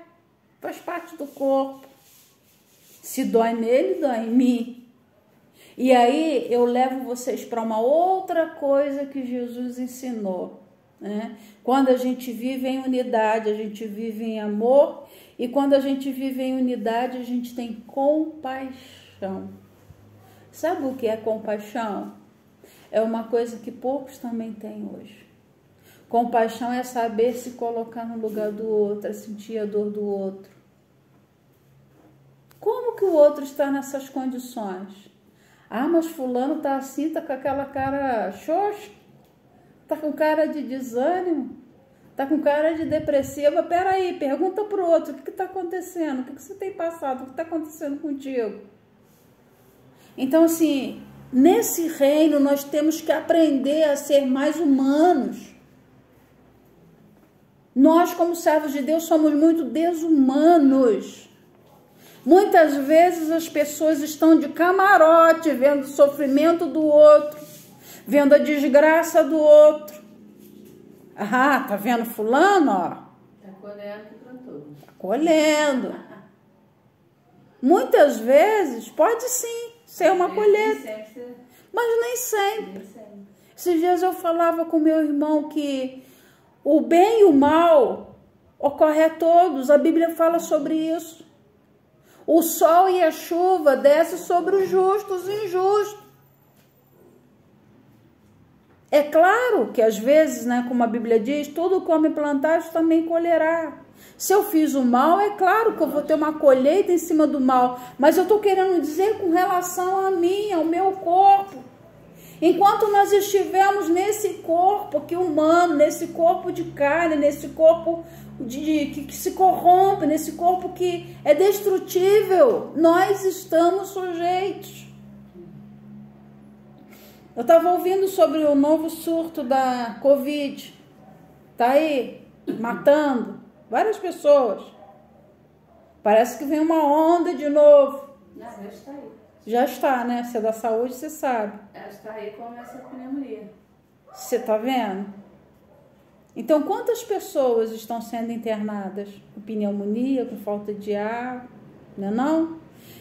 faz parte do corpo. Se dói nele, dói em mim. E aí eu levo vocês para uma outra coisa que Jesus ensinou, né? Quando a gente vive em unidade, a gente vive em amor, e quando a gente vive em unidade, a gente tem compaixão. Sabe o que é compaixão? É uma coisa que poucos também têm hoje. Compaixão é saber se colocar no lugar do outro, é sentir a dor do outro. Como que o outro está nessas condições? Ah, mas fulano tá assim, tá com aquela cara xoxa, tá com cara de desânimo, tá com cara de depressiva. Peraí, pergunta pro outro, o que está acontecendo? O que você tem passado? O que está acontecendo contigo? Então, assim, nesse reino nós temos que aprender a ser mais humanos. Nós, como servos de Deus, somos muito desumanos. Muitas vezes as pessoas estão de camarote, vendo o sofrimento do outro, vendo a desgraça do outro. Ah, tá vendo fulano, ó?
Tá colhendo que plantou.
Tá colhendo. Muitas vezes, pode sim, ser uma colheita, mas nem sempre. Esses dias eu falava com meu irmão que o bem e o mal ocorre a todos, a Bíblia fala sobre isso. O sol e a chuva descem sobre os justos e injustos. É claro que às vezes, né, como a Bíblia diz, tudo come plantares também colherá. Se eu fiz o mal, é claro que eu vou ter uma colheita em cima do mal, mas eu estou querendo dizer com relação a mim, ao meu corpo. Enquanto nós estivermos nesse corpo aqui humano, nesse corpo de carne, nesse corpo que se corrompe, nesse corpo que é destrutível, nós estamos sujeitos. Eu estava ouvindo sobre o novo surto da Covid. Está aí, matando várias pessoas. Parece que vem uma onda de novo.
Não, já está aí.
Já está, né? Se é da saúde, você sabe.
Já está aí com essa pneumonia.
Você está vendo? Então, quantas pessoas estão sendo internadas com pneumonia, com falta de ar, não é não?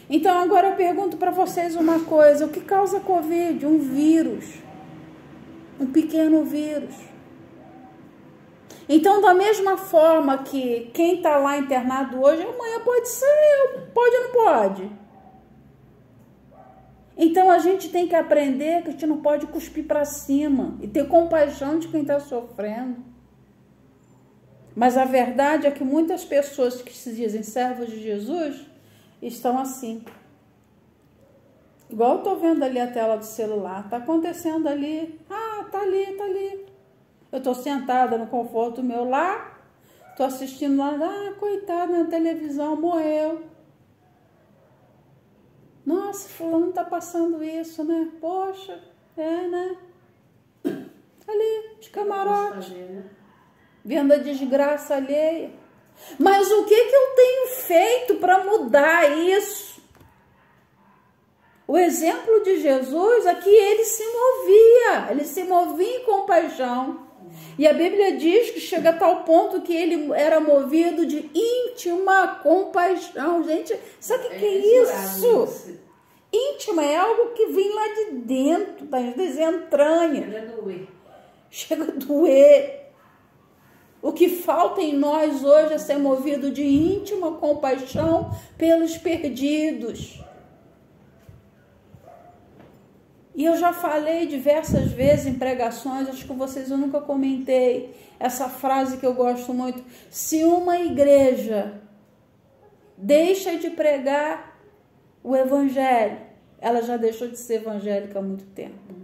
Então, agora eu pergunto para vocês uma coisa. O que causa Covid? Um vírus. Um pequeno vírus. Então, da mesma forma que quem está lá internado hoje, amanhã pode ser eu. Pode ou não pode? Então, a gente tem que aprender que a gente não pode cuspir para cima e ter compaixão de quem está sofrendo. Mas a verdade é que muitas pessoas que se dizem servos de Jesus estão assim. Igual eu estou vendo ali a tela do celular. Está acontecendo ali. Ah, tá ali, tá ali. Eu estou sentada no conforto do meu lar. Estou assistindo lá. Ah, coitado, na televisão, morreu. Nossa, fulano está passando isso, né? Poxa, é, né? Ali, de camarote. Vendo a desgraça alheia. Mas o que eu tenho feito para mudar isso? O exemplo de Jesus é que ele se movia em compaixão. E a Bíblia diz que chega a tal ponto que ele era movido de íntima compaixão. Gente, sabe o que é isso? Íntima é algo que vem lá de dentro, das entranhas. Chega a doer. O que falta em nós hoje é ser movido de íntima compaixão pelos perdidos. E eu já falei diversas vezes em pregações, acho que eu nunca comentei essa frase que eu gosto muito. Se uma igreja deixa de pregar o evangelho, ela já deixou de ser evangélica há muito tempo.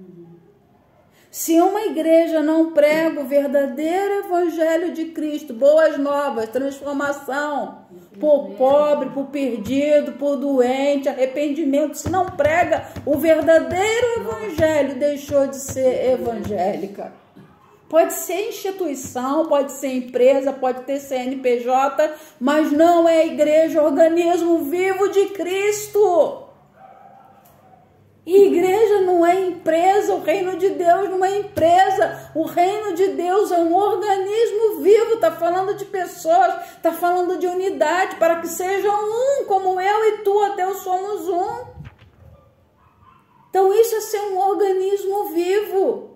Se uma igreja não prega o verdadeiro evangelho de Cristo, boas novas, transformação, por pobre, por perdido, por doente, arrependimento, se não prega o verdadeiro evangelho, deixou de ser evangélica. Pode ser instituição, pode ser empresa, pode ter CNPJ, mas não é igreja, organismo vivo de Cristo. E igreja não é empresa, o reino de Deus numa empresa. O reino de Deus é um organismo vivo, está falando de pessoas, está falando de unidade, para que sejam um, como eu e tu, até somos um. Então isso é ser um organismo vivo.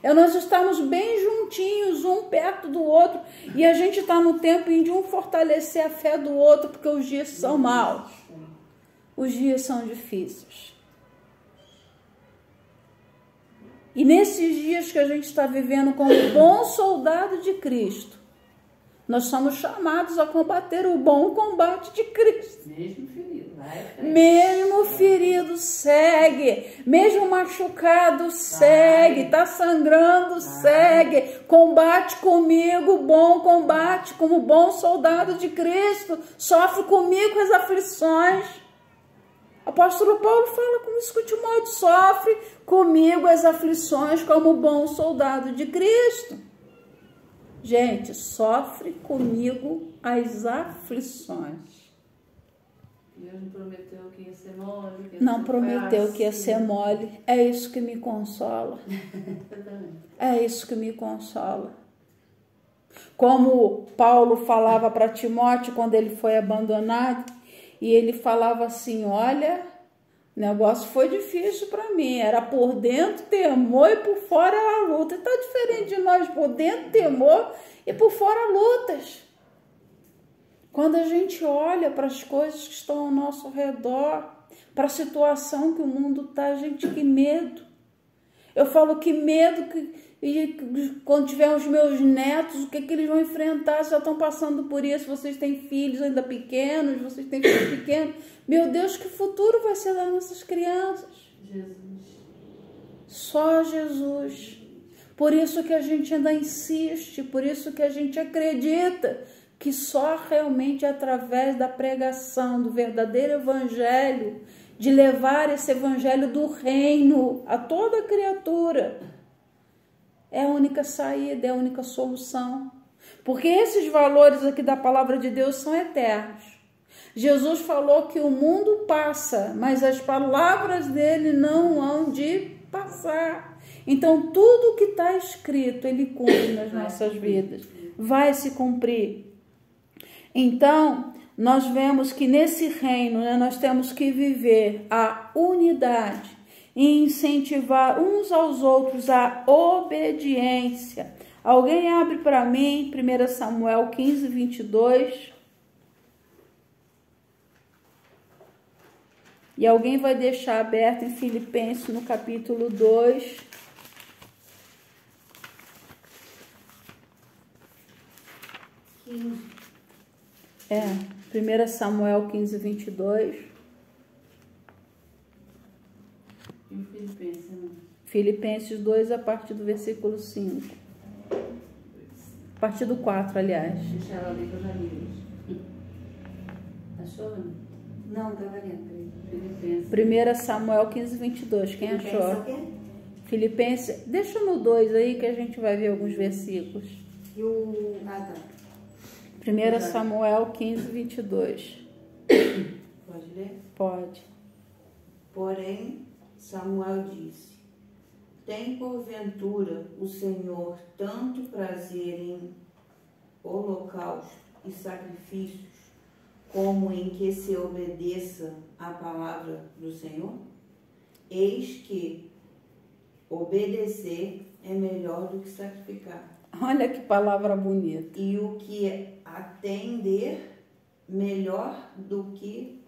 É nós estamos bem juntinhos, um perto do outro, e a gente está no tempo de um fortalecer a fé do outro, porque os dias são maus. Os dias são difíceis. E nesses dias que a gente está vivendo como bom soldado de Cristo, nós somos chamados a combater o bom combate de Cristo.
Mesmo ferido, vai.
Mesmo ferido, segue. Mesmo machucado, segue. Está sangrando, segue. Combate comigo, bom combate, como bom soldado de Cristo. Sofre comigo as aflições. O apóstolo Paulo fala como isso que Timóteo sofre comigo as aflições como bom soldado de Cristo. Gente, sofre comigo as aflições.
Deus não prometeu que ia ser mole.
Não prometeu que ia ser mole. É isso que me consola. É isso que me consola. Como Paulo falava para Timóteo quando ele foi abandonado, e ele falava assim, olha, o negócio foi difícil para mim, era por dentro temor e por fora era luta. Está diferente de nós, por dentro temor e por fora lutas. Quando a gente olha para as coisas que estão ao nosso redor, para a situação que o mundo está, gente, que medo. Eu falo que medo e quando tiver os meus netos, o que eles vão enfrentar? Se já estão passando por isso, vocês têm filhos ainda pequenos, vocês têm filhos pequenos. Meu Deus, que futuro vai ser das nossas crianças?
Jesus.
Só Jesus. Por isso que a gente ainda insiste, por isso que a gente acredita que só realmente através da pregação do verdadeiro evangelho, de levar esse evangelho do reino a toda criatura, é a única saída, é a única solução. Porque esses valores aqui da palavra de Deus são eternos. Jesus falou que o mundo passa, mas as palavras dele não hão de passar. Então, tudo que está escrito, ele cumpre nas nossas vidas. Vai se cumprir. Então, nós vemos que nesse reino, né, nós temos que viver a unidade e incentivar uns aos outros a obediência. Alguém abre para mim 1 Samuel 15, 22. E alguém vai deixar aberto em Filipenses no capítulo 2. É, 1 Samuel 15, 22.
Filipenses, né?
Filipenses 2, a partir do versículo 5. A partir do 4, aliás.
Deixa ela ler que eu já li hoje. Achou, Ana?
Não, estava lendo.
Filipenses.
1 Samuel 15, 22. Quem
Filipenses
achou?
é o quê?
Filipenses. Deixa no 2 aí que a gente vai ver alguns versículos.
E o... Ah, tá.
1 Samuel 15, 22.
Pode ler?
Pode.
Porém, Samuel disse: tem porventura o Senhor tanto prazer em holocausto e sacrifícios, como em que se obedeça à palavra do Senhor? Eis que obedecer é melhor do que sacrificar.
Olha que palavra bonita.
E o que atender melhor do que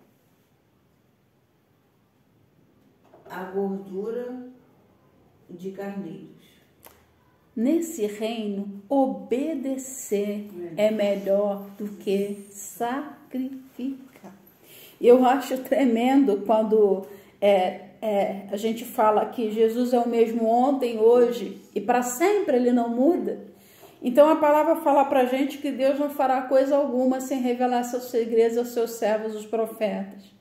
a gordura de carneiros.
Nesse reino, obedecer é melhor do que sacrificar. Eu acho tremendo quando a gente fala que Jesus é o mesmo ontem, hoje e para sempre, ele não muda. Então a palavra fala para a gente que Deus não fará coisa alguma sem revelar seus segredos aos seus servos, os profetas.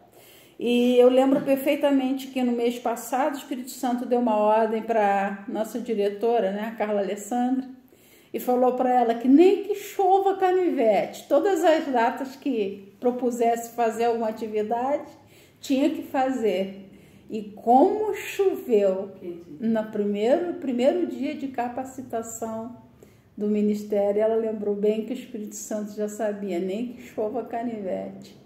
E eu lembro perfeitamente que no mês passado o Espírito Santo deu uma ordem para nossa diretora, né, a Carla Alessandra, e falou para ela que nem que chova canivete, todas as datas que propusesse fazer alguma atividade, tinha que fazer. E como choveu no primeiro dia de capacitação do ministério, ela lembrou bem que o Espírito Santo já sabia, nem que chova canivete.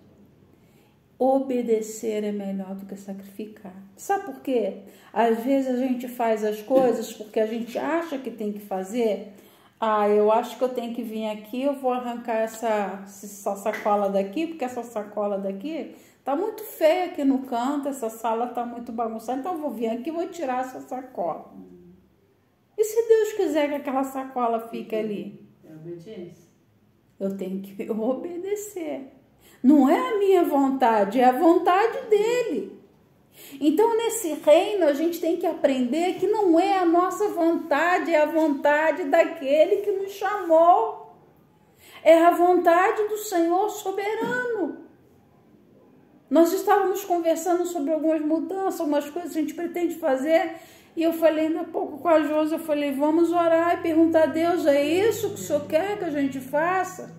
Obedecer é melhor do que sacrificar. Sabe por quê? Às vezes a gente faz as coisas porque a gente acha que tem que fazer. Ah, eu acho que eu tenho que vir aqui, eu vou arrancar essa sacola daqui, porque essa sacola daqui tá muito feia aqui no canto, essa sala tá muito bagunçada, então eu vou vir aqui e vou tirar essa sacola. E se Deus quiser que aquela sacola fique ali?
É obediência.
Eu tenho que obedecer. Não é a minha vontade, é a vontade dele. Então, nesse reino, a gente tem que aprender que não é a nossa vontade, é a vontade daquele que nos chamou. É a vontade do Senhor soberano. Nós estávamos conversando sobre algumas mudanças, algumas coisas que a gente pretende fazer. E eu falei ainda há pouco com a Josi, eu falei, vamos orar e perguntar a Deus, é isso que o Senhor quer que a gente faça?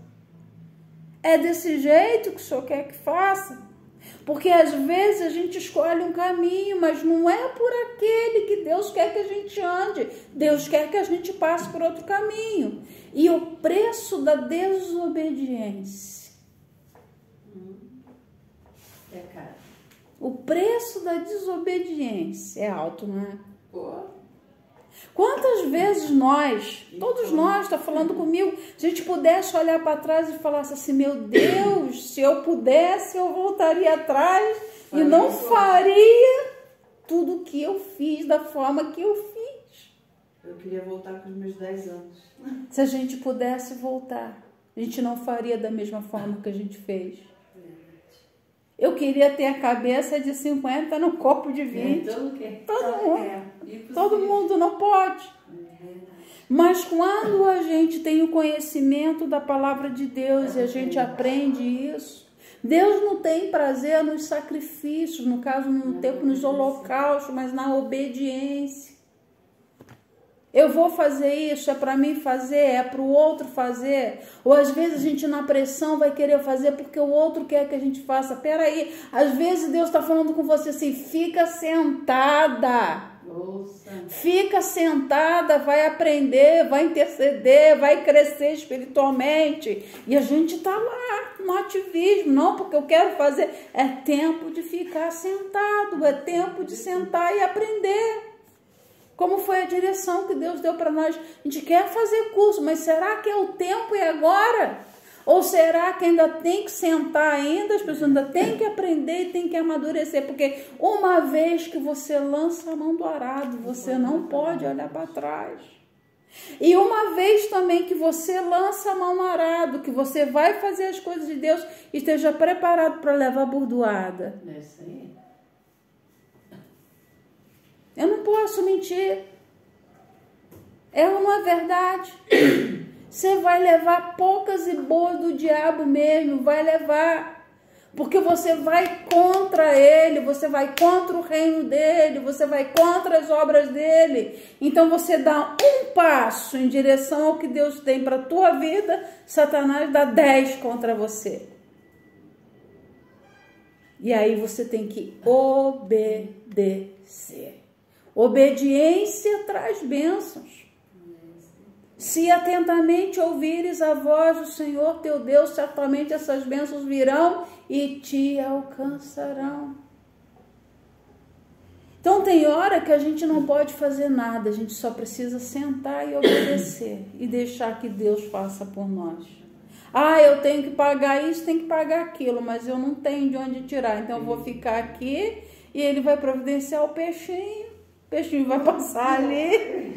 É desse jeito que o Senhor quer que faça? Porque às vezes a gente escolhe um caminho, mas não é por aquele que Deus quer que a gente ande. Deus quer que a gente passe por outro caminho. E o preço da desobediência
é caro.
O preço da desobediência é alto, não é?
Pô.
Quantas vezes nós, todos nós, está falando comigo, se a gente pudesse olhar para trás e falasse assim, meu Deus, se eu pudesse, eu voltaria atrás e não faria tudo o que eu fiz da forma que eu fiz.
Eu queria voltar com os meus 10 anos.
Se a gente pudesse voltar, a gente não faria da mesma forma que a gente fez. Eu queria ter a cabeça de 50 no corpo de 20. Todo mundo não pode. Mas quando a gente tem o conhecimento da palavra de Deus e a gente aprende isso, Deus não tem prazer nos sacrifícios, no caso, no tempo, nos holocaustos, mas na obediência. Eu vou fazer isso, é para mim fazer, é para o outro fazer. Ou às vezes a gente na pressão vai querer fazer porque o outro quer que a gente faça. Peraí, às vezes Deus está falando com você assim, fica sentada.
Ouça.
Fica sentada, vai aprender, vai interceder, vai crescer espiritualmente. E a gente está lá no ativismo, não porque eu quero fazer. É tempo de ficar sentado, é tempo de sentar e aprender. Como foi a direção que Deus deu para nós? A gente quer fazer curso, mas será que é o tempo e agora? Ou será que ainda tem que sentar ainda? As pessoas ainda têm que aprender e têm que amadurecer. Porque uma vez que você lança a mão do arado, você não pode olhar para trás. E uma vez também que você lança a mão no arado, que você vai fazer as coisas de Deus, esteja preparado para levar a burdoada.
É isso aí.
Eu não posso mentir. É ou não é verdade? Você vai levar poucas e boas do diabo mesmo, vai levar. Porque você vai contra ele, você vai contra o reino dele, você vai contra as obras dele. Então você dá um passo em direção ao que Deus tem para a tua vida, Satanás dá 10 contra você. E aí você tem que obedecer. Obediência traz bênçãos. Se atentamente ouvires a voz do Senhor teu Deus, certamente essas bênçãos virão e te alcançarão. Então tem hora que a gente não pode fazer nada, a gente só precisa sentar e obedecer e deixar que Deus faça por nós. Ah, eu tenho que pagar isso, tenho que pagar aquilo, mas eu não tenho de onde tirar, então eu vou ficar aqui e ele vai providenciar o peixinho. O peixinho vai passar ali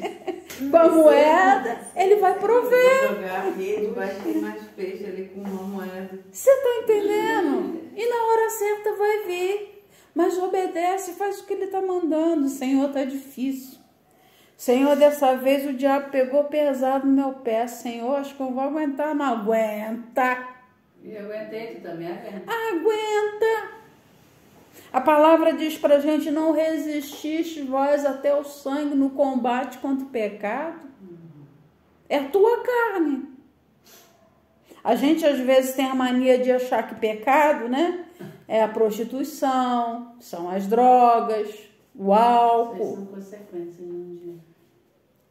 com a moeda, ele vai prover.
Jogar a rede, vai ter mais peixe ali com uma moeda.
Você está entendendo? E na hora certa vai vir. Mas obedece, faz o que ele está mandando. Senhor, está difícil. Senhor, dessa vez o diabo pegou pesado no meu pé. Senhor, acho que eu vou aguentar. Não aguenta.
E eu aguentei, tu também aguenta.
Aguenta. A palavra diz pra gente, não resististe vós até o sangue no combate contra o pecado. É a tua carne. A gente às vezes tem a mania de achar que pecado, né? é a prostituição, são as drogas, o álcool.
São consequências no dia.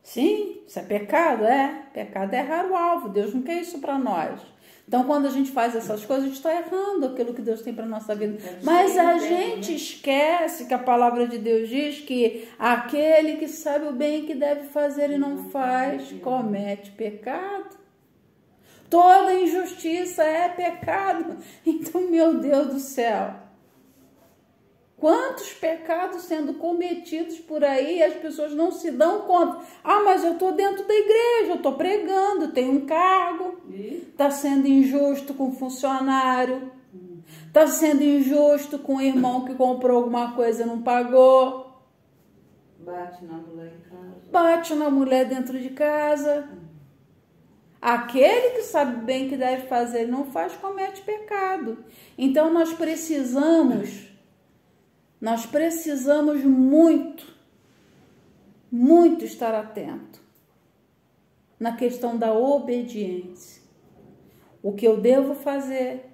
Sim, isso é pecado, é. Pecado é errar o alvo. Deus não quer isso para nós. Então, quando a gente faz essas coisas, a gente está errando aquilo que Deus tem para nossa vida. Mas a gente esquece que a palavra de Deus diz que aquele que sabe o bem que deve fazer e não faz, comete pecado. Toda injustiça é pecado. Então, meu Deus do céu, quantos pecados sendo cometidos por aí e as pessoas não se dão conta. Ah, mas eu estou dentro da igreja, eu estou pregando, tenho um cargo. Está sendo injusto com o funcionário. Está sendo injusto com o irmão que comprou alguma coisa e não pagou.
Bate na mulher em casa.
Bate na mulher dentro de casa. Aquele que sabe bem que deve fazer e não faz, comete pecado. Então nós precisamos muito estar atento na questão da obediência. O que eu devo fazer,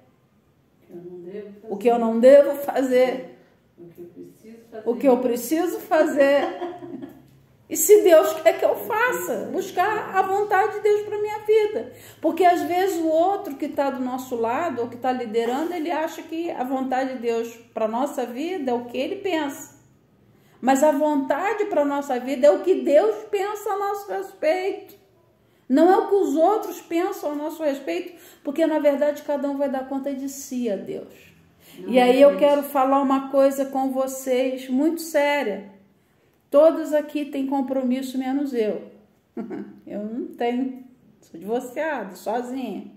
o que eu não devo fazer, o que eu preciso fazer. E se Deus quer que eu faça, buscar a vontade de Deus para minha vida. Porque às vezes o outro que está do nosso lado, ou que está liderando, ele acha que a vontade de Deus para a nossa vida é o que ele pensa. Mas a vontade para a nossa vida é o que Deus pensa a nosso respeito. Não é o que os outros pensam a nosso respeito, porque na verdade cada um vai dar conta de si a Deus. E aí eu quero falar uma coisa com vocês muito séria. Todos aqui têm compromisso, menos eu. Eu não tenho, sou divorciada, sozinha.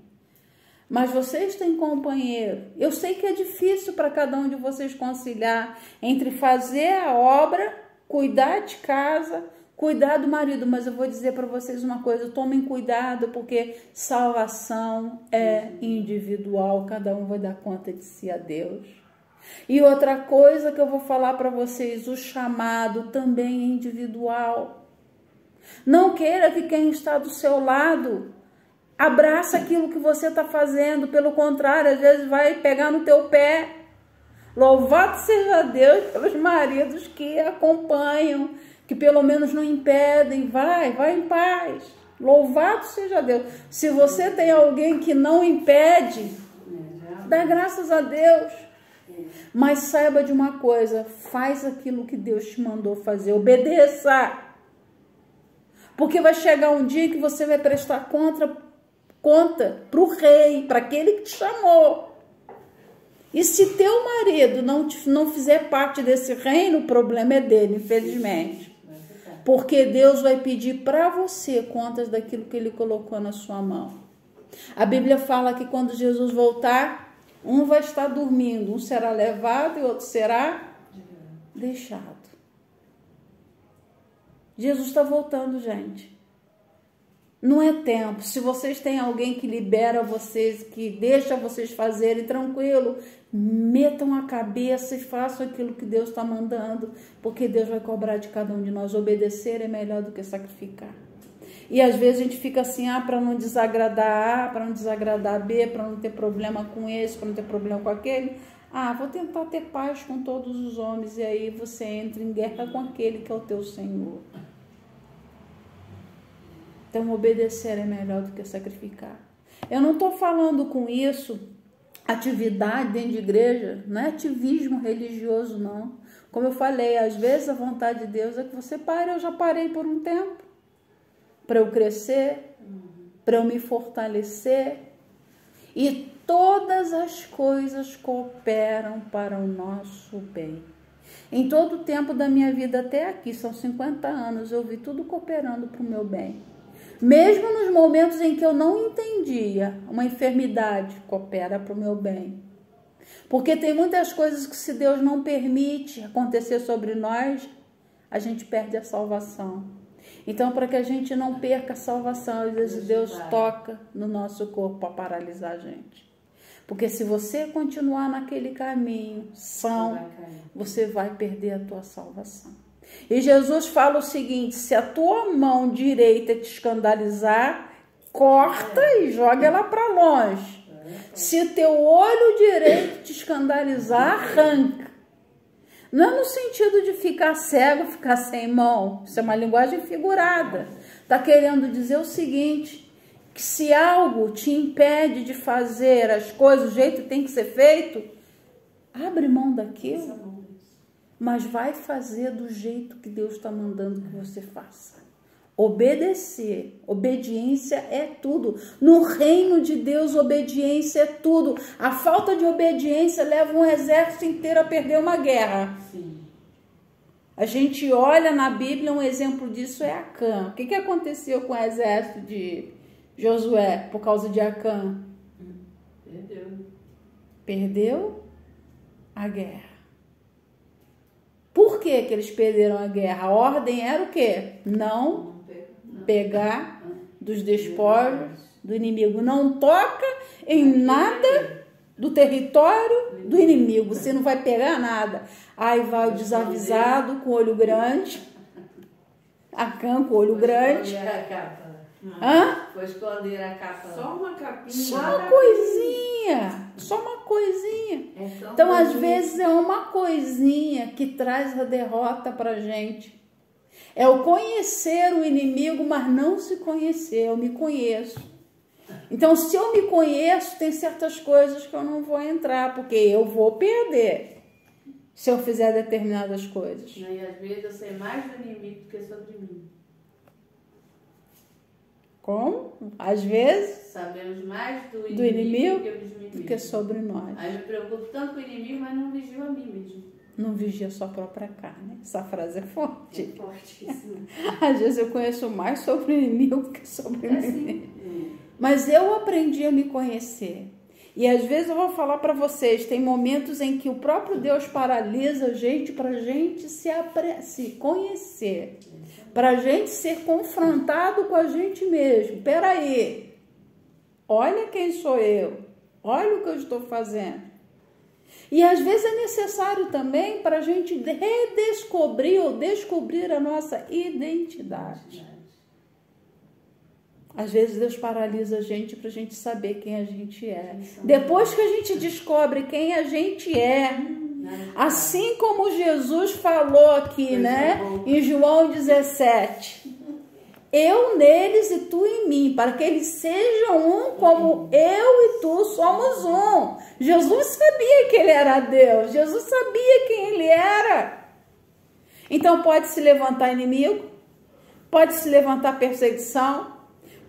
Mas vocês têm companheiro. Eu sei que é difícil para cada um de vocês conciliar entre fazer a obra, cuidar de casa, cuidar do marido. Mas eu vou dizer para vocês uma coisa, tomem cuidado, porque salvação é individual, cada um vai dar conta de si a Deus. E outra coisa que eu vou falar para vocês, o chamado também é individual. Não queira que quem está do seu lado abraça aquilo que você está fazendo, pelo contrário, às vezes vai pegar no teu pé. Louvado seja Deus pelos maridos que acompanham, que pelo menos não impedem, vai em paz. Louvado seja Deus. Se você tem alguém que não impede, dá graças a Deus. Mas saiba de uma coisa, faz aquilo que Deus te mandou fazer, obedeça. Porque vai chegar um dia que você vai prestar conta para o rei, para aquele que te chamou. E se teu marido não fizer parte desse reino, o problema é dele, infelizmente. Porque Deus vai pedir para você contas daquilo que ele colocou na sua mão. A Bíblia fala que quando Jesus voltar, um vai estar dormindo, um será levado e outro será deixado. Jesus está voltando, gente. Não é tempo. Se vocês têm alguém que libera vocês, que deixa vocês fazerem tranquilo, metam a cabeça e façam aquilo que Deus está mandando, porque Deus vai cobrar de cada um de nós. Obedecer é melhor do que sacrificar. E às vezes a gente fica assim, para não desagradar A, para não desagradar B, para não ter problema com esse, para não ter problema com aquele. Vou tentar ter paz com todos os homens. E aí você entra em guerra com aquele que é o teu Senhor. Então obedecer é melhor do que sacrificar. Eu não estou falando com isso atividade dentro de igreja, não é ativismo religioso não. Como eu falei, às vezes a vontade de Deus é que você pare. Eu já parei por um tempo. Para eu crescer, para eu me fortalecer. E todas as coisas cooperam para o nosso bem. Em todo o tempo da minha vida até aqui, são 50 anos, eu vi tudo cooperando para o meu bem. Mesmo nos momentos em que eu não entendia, uma enfermidade coopera para o meu bem. Porque tem muitas coisas que, se Deus não permite acontecer sobre nós, a gente perde a salvação. Então, para que a gente não perca a salvação, às vezes Deus toca no nosso corpo para paralisar a gente. Porque se você continuar naquele caminho são, você vai perder a tua salvação. E Jesus fala o seguinte: se a tua mão direita te escandalizar, corta e joga ela para longe. Se teu olho direito te escandalizar, arranca. Não é no sentido de ficar cego, ficar sem mão. Isso é uma linguagem figurada. Está querendo dizer o seguinte, que se algo te impede de fazer as coisas do jeito que tem que ser feito, abre mão daquilo, mas vai fazer do jeito que Deus está mandando que você faça. Obedecer. Obediência é tudo. No reino de Deus, obediência é tudo. A falta de obediência leva um exército inteiro a perder uma guerra.
Sim.
A gente olha na Bíblia, um exemplo disso é Acã. O que aconteceu com o exército de Josué por causa de Acã? Perdeu a guerra. Por que eles perderam a guerra? A ordem era o quê? Não pegar dos despojos do inimigo. Não toca em nada do território do inimigo. Você não vai pegar nada. Aí vai o desavisado com o olho grande. Acã com o olho grande.
Foi esconder a capa.
Só uma capinha.
Só uma coisinha. Só uma coisinha. Então, às vezes, é uma coisinha que traz a derrota pra gente. É o conhecer o inimigo, mas não se conhecer. Eu me conheço. Então, se eu me conheço, tem certas coisas que eu não vou entrar, porque eu vou perder se eu fizer determinadas coisas.
E às vezes eu sei mais do inimigo do que sobre mim.
Como? Às vezes,
sabemos mais do
inimigo
do
que sobre nós.
Aí me preocupo tanto com o inimigo, mas não vigio a mim mesmo.
Não vigia sua própria carne. Essa frase é forte.
É forte isso.
Às vezes eu conheço mais sobre o inimigo que sobre mim.
Assim.
Mas eu aprendi a me conhecer. E às vezes eu vou falar para vocês, tem momentos em que o próprio Deus paralisa a gente para a gente se conhecer. Para a gente ser confrontado com a gente mesmo. Peraí, olha quem sou eu. Olha o que eu estou fazendo. E às vezes é necessário também para a gente redescobrir ou descobrir a nossa identidade. Às vezes Deus paralisa a gente para a gente saber quem a gente é. Depois que a gente descobre quem a gente é, assim como Jesus falou aqui, né? Em João 17. Eu neles e tu em mim, para que eles sejam um como eu e tu somos um. Jesus sabia que ele era Deus. Jesus sabia quem ele era. Então pode se levantar inimigo, pode se levantar perseguição,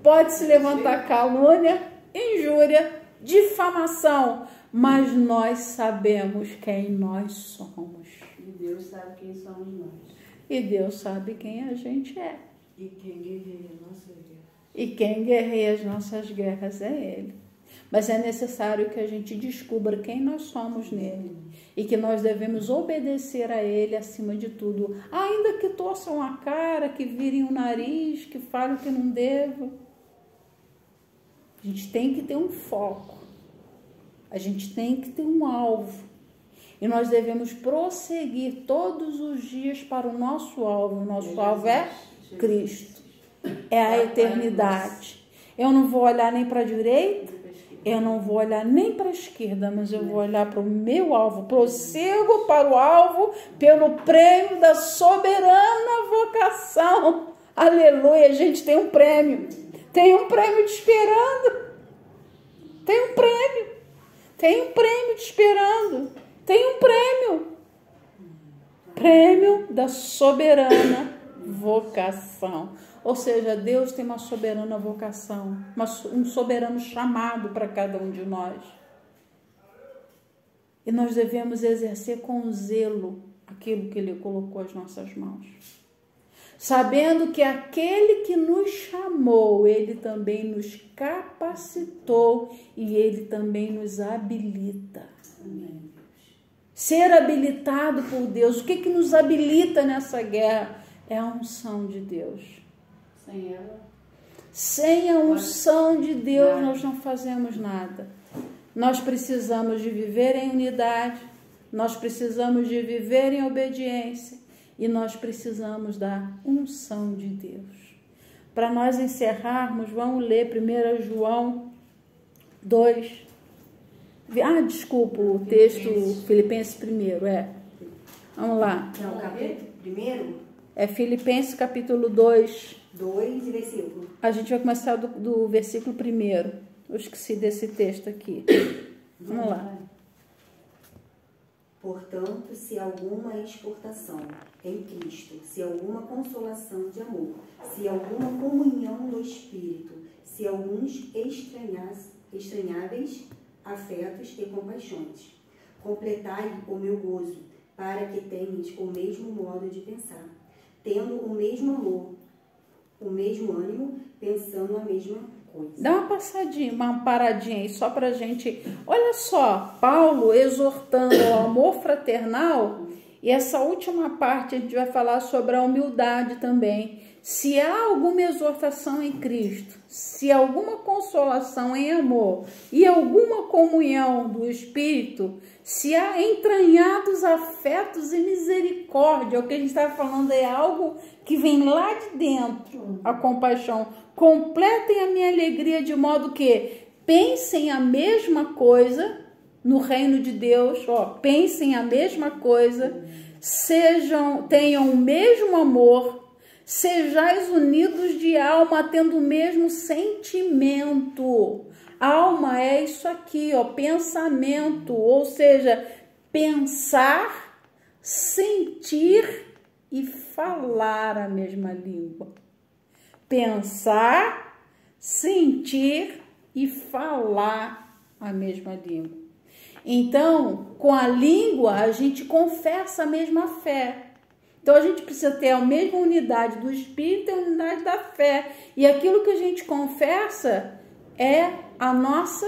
pode se levantar calúnia, injúria, difamação, mas nós sabemos quem nós somos.
E Deus sabe quem somos nós.
E Deus sabe quem a gente é.
E quem guerreia as nossas guerras.
E quem guerreia as nossas guerras é Ele. Mas é necessário que a gente descubra quem nós somos nele. E que nós devemos obedecer a Ele acima de tudo. Ainda que torçam a cara, que virem o nariz, que falem o que não devo. A gente tem que ter um foco. A gente tem que ter um alvo. E nós devemos prosseguir todos os dias para o nosso alvo. O nosso alvo é Cristo. É a eternidade. Eu não vou olhar nem para a direita, eu não vou olhar nem para a esquerda, mas eu vou olhar para o meu alvo. Prossigo para o alvo pelo prêmio da soberana vocação. Aleluia, a gente tem um prêmio. Tem um prêmio te esperando. Tem um prêmio. Tem um prêmio te esperando. Tem um prêmio. Prêmio da soberana vocação. Ou seja, Deus tem uma soberana vocação, um soberano chamado para cada um de nós. E nós devemos exercer com zelo aquilo que Ele colocou às nossas mãos. Sabendo que aquele que nos chamou, Ele também nos capacitou e Ele também nos habilita.
Amém.
Ser habilitado por Deus. O que nos habilita nessa guerra? É a unção de Deus.
Sem ela?
Sem a unção de Deus, nós não fazemos nada. Nós precisamos de viver em unidade, nós precisamos de viver em obediência e nós precisamos da unção de Deus. Para nós encerrarmos, vamos ler 1 João 2, Desculpa, o texto Filipenses 1, Vamos lá.
Não, capítulo 1?
É Filipenses capítulo 2.
2 e versículo.
A gente vai começar do versículo 1. Eu esqueci desse texto aqui. Vamos lá.
Portanto, se alguma exportação em Cristo, se alguma consolação de amor, se alguma comunhão no Espírito, se alguns estranháveis afetos e compaixões, completai o meu gozo, para que tenhas o mesmo modo de pensar, tendo o mesmo amor, o mesmo ânimo, pensando a mesma coisa.
Dá uma paradinha aí, só pra gente... Olha só, Paulo exortando ao amor fraternal, e essa última parte a gente vai falar sobre a humildade também. Se há alguma exortação em Cristo, se há alguma consolação em amor e alguma comunhão do Espírito, se há entranhados afetos e misericórdia, o que a gente estava falando é algo que vem lá de dentro, a compaixão. Completem a minha alegria de modo que pensem a mesma coisa no reino de Deus, pensem a mesma coisa, tenham o mesmo amor, sejais unidos de alma, tendo o mesmo sentimento. Alma é isso aqui, pensamento, ou seja, pensar, sentir e falar a mesma língua. Pensar, sentir e falar a mesma língua. Então, com a língua, a gente confessa a mesma fé. Então, a gente precisa ter a mesma unidade do Espírito e a unidade da fé. E aquilo que a gente confessa é a nossa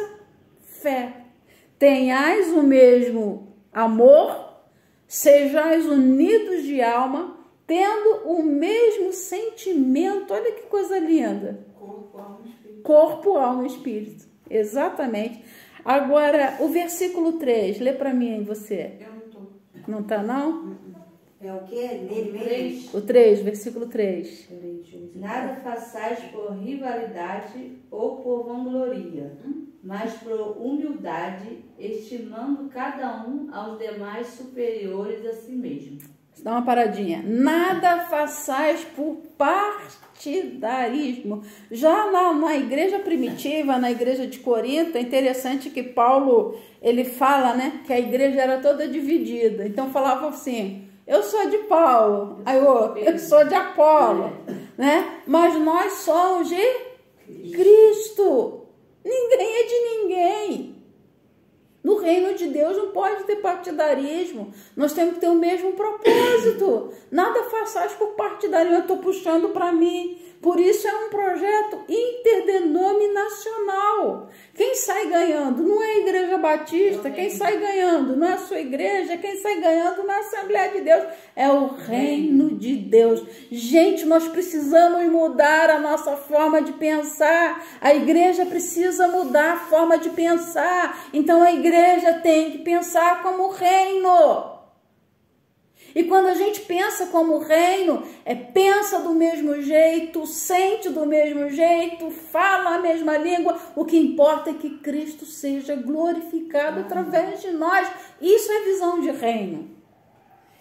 fé. Tenhais o mesmo amor, sejais unidos de alma, tendo o mesmo sentimento. Olha que coisa linda.
Corpo, alma e espírito.
Corpo, alma e espírito. Exatamente. Agora, o versículo 3, lê para mim aí você.
Eu não tô.
Não tá, não?
É o quê? Nele mesmo?
O 3, versículo 3.
Nada façais por rivalidade ou por vangloria, mas por humildade, estimando cada um aos demais superiores a si mesmo.
Dá uma paradinha. Nada façais por partidarismo. Já na igreja primitiva, na igreja de Corinto, é interessante que Paulo, ele fala, né, que a igreja era toda dividida. Então falava assim, eu sou de Paulo, aí eu sou de Apolo, né? Mas nós somos de Cristo. Ninguém é de ninguém. No reino de Deus não pode ter partidarismo. Nós temos que ter o mesmo propósito. Nada façais por partidarismo. Eu estou puxando para mim. Por isso é um projeto interdenominacional. Quem sai ganhando não é a Igreja Batista. Quem sai ganhando não é a sua igreja. Quem sai ganhando não é a Assembleia de Deus. É o reino de Deus. Gente, nós precisamos mudar a nossa forma de pensar. A igreja precisa mudar a forma de pensar. Então a igreja tem que pensar como reino. E quando a gente pensa como reino, pensa do mesmo jeito, sente do mesmo jeito, fala a mesma língua. O que importa é que Cristo seja glorificado através de nós. Isso é visão de reino.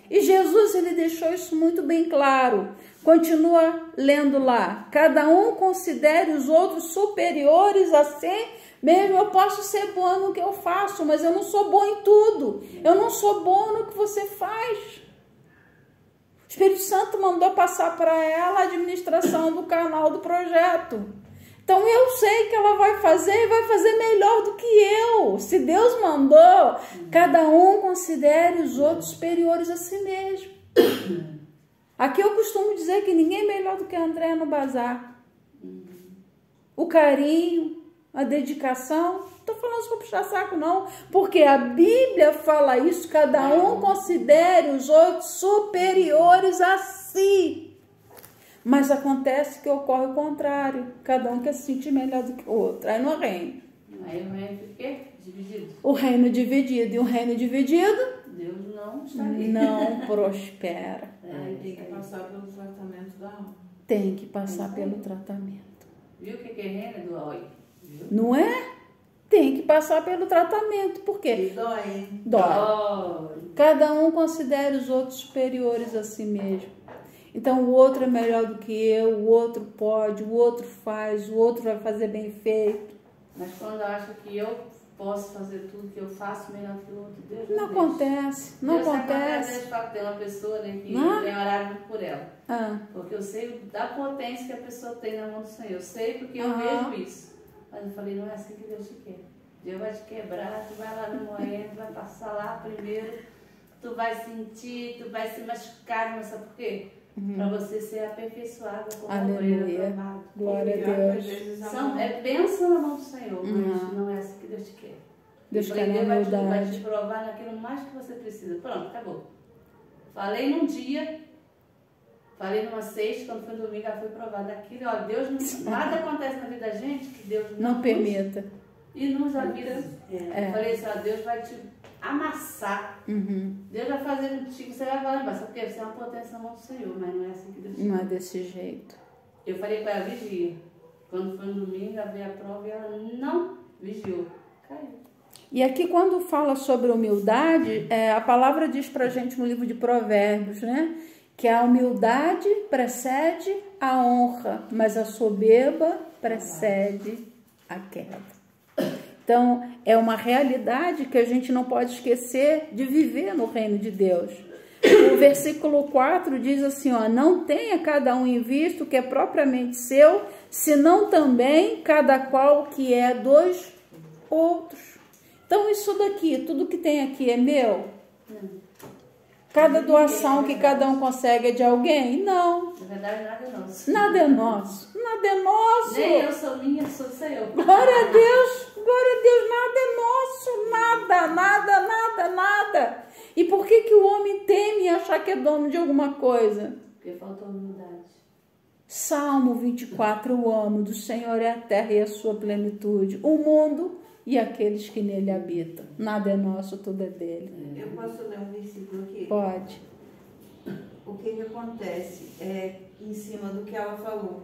E Jesus, ele deixou isso muito bem claro. Continua lendo lá. Cada um considere os outros superiores a si mesmo. Eu posso ser boa no que eu faço, mas eu não sou boa em tudo. Eu não sou boa no que você faz. O Espírito Santo mandou passar para ela a administração do canal do projeto. Então eu sei que ela vai fazer e vai fazer melhor do que eu. Se Deus mandou, cada um considere os outros superiores a si mesmo. Aqui eu costumo dizer que ninguém é melhor do que a Andréa no bazar. O carinho, a dedicação, não estou falando para puxar saco não, porque a Bíblia fala isso, cada um considere os outros superiores a si. Mas acontece que ocorre o contrário, cada um quer se sentir melhor do que o outro, aí não é reino.
Aí o reino fica o quê? Dividido.
O reino dividido, e o reino dividido
Deus não está ali.
não prospera.
Aí tem que passar pelo tratamento da alma.
Tem que passar pelo tratamento.
Viu o que é reino do oi? Viu?
Não é? tem que passar pelo tratamento. Por quê?
E dói, hein?
Dói. Cada um considera os outros superiores a si mesmo. Então o outro é melhor do que eu, o outro pode, o outro faz, o outro vai fazer bem feito.
Mas quando eu acho que eu posso fazer tudo que eu faço melhor que o outro, Deus
Não
deixa.
acontece, não
Deus
acontece.
Deus fala que tem uma pessoa, né, que
Não?
tem orado por ela.
Ah,
Porque eu sei da potência que a pessoa tem na mão do Senhor. Eu sei porque eu
Aham.
vejo isso. Mas eu falei, não é assim que Deus te quer. Deus vai te quebrar, tu vai lá no moendo, vai passar lá primeiro, tu vai sentir, tu vai se machucar, mas sabe por quê? Para você ser aperfeiçoada como
Aleluia.
ovelha do amado.
glória a
Pior que às
Deus.
vezes a
São,
mão-
é bênção na mão do Senhor, mas
Uhum.
não é assim que Deus te quer.
Deus
Eu
quer
falei,
na
Deus vai
humildade.
te provar naquilo mais que você precisa. Pronto, acabou. Falei num dia, falei numa sexta, quando foi domingo, ela foi provada aquilo. Olha, Deus não, nada acontece na vida da gente que Deus
Não permita.
E nos avisa.
É.
Eu falei assim, ó, Deus vai te amassar.
Uhum.
Deus vai fazer contigo, você vai falar, mas sabe por quê? Você é uma potência na mão do Senhor, mas não é assim que Deus te
Não é desse jeito.
Eu falei com ela, vigia. Quando foi no domingo, ela veio a prova e ela não vigiou. Caiu.
E aqui quando fala sobre humildade, a palavra diz pra gente no livro de Provérbios, né? Que a humildade precede a honra, mas a soberba precede a queda. Então, é uma realidade que a gente não pode esquecer de viver no reino de Deus. O versículo 4 diz assim, ó, não tenha cada um em vista o que é propriamente seu, senão também cada qual que é dos outros. Então, isso daqui, tudo que tem aqui é meu? Cada doação que cada um consegue é de alguém? Não.
Na verdade, nada é nosso.
Nada é nosso. Nada é nosso.
Nem eu sou minha, sou do Senhor.
Glória a Deus. Glória a Deus. Nada é nosso. Nada, nada, nada, nada. E por que que o homem teme achar que é dono de alguma coisa?
Porque faltou humildade.
Salmo 24, eu amo. Do Senhor é a terra e a sua plenitude. O mundo e aqueles que nele habitam. Nada é nosso, tudo é dele.
Eu posso ler um versículo aqui?
Pode.
O que acontece em cima do que ela falou.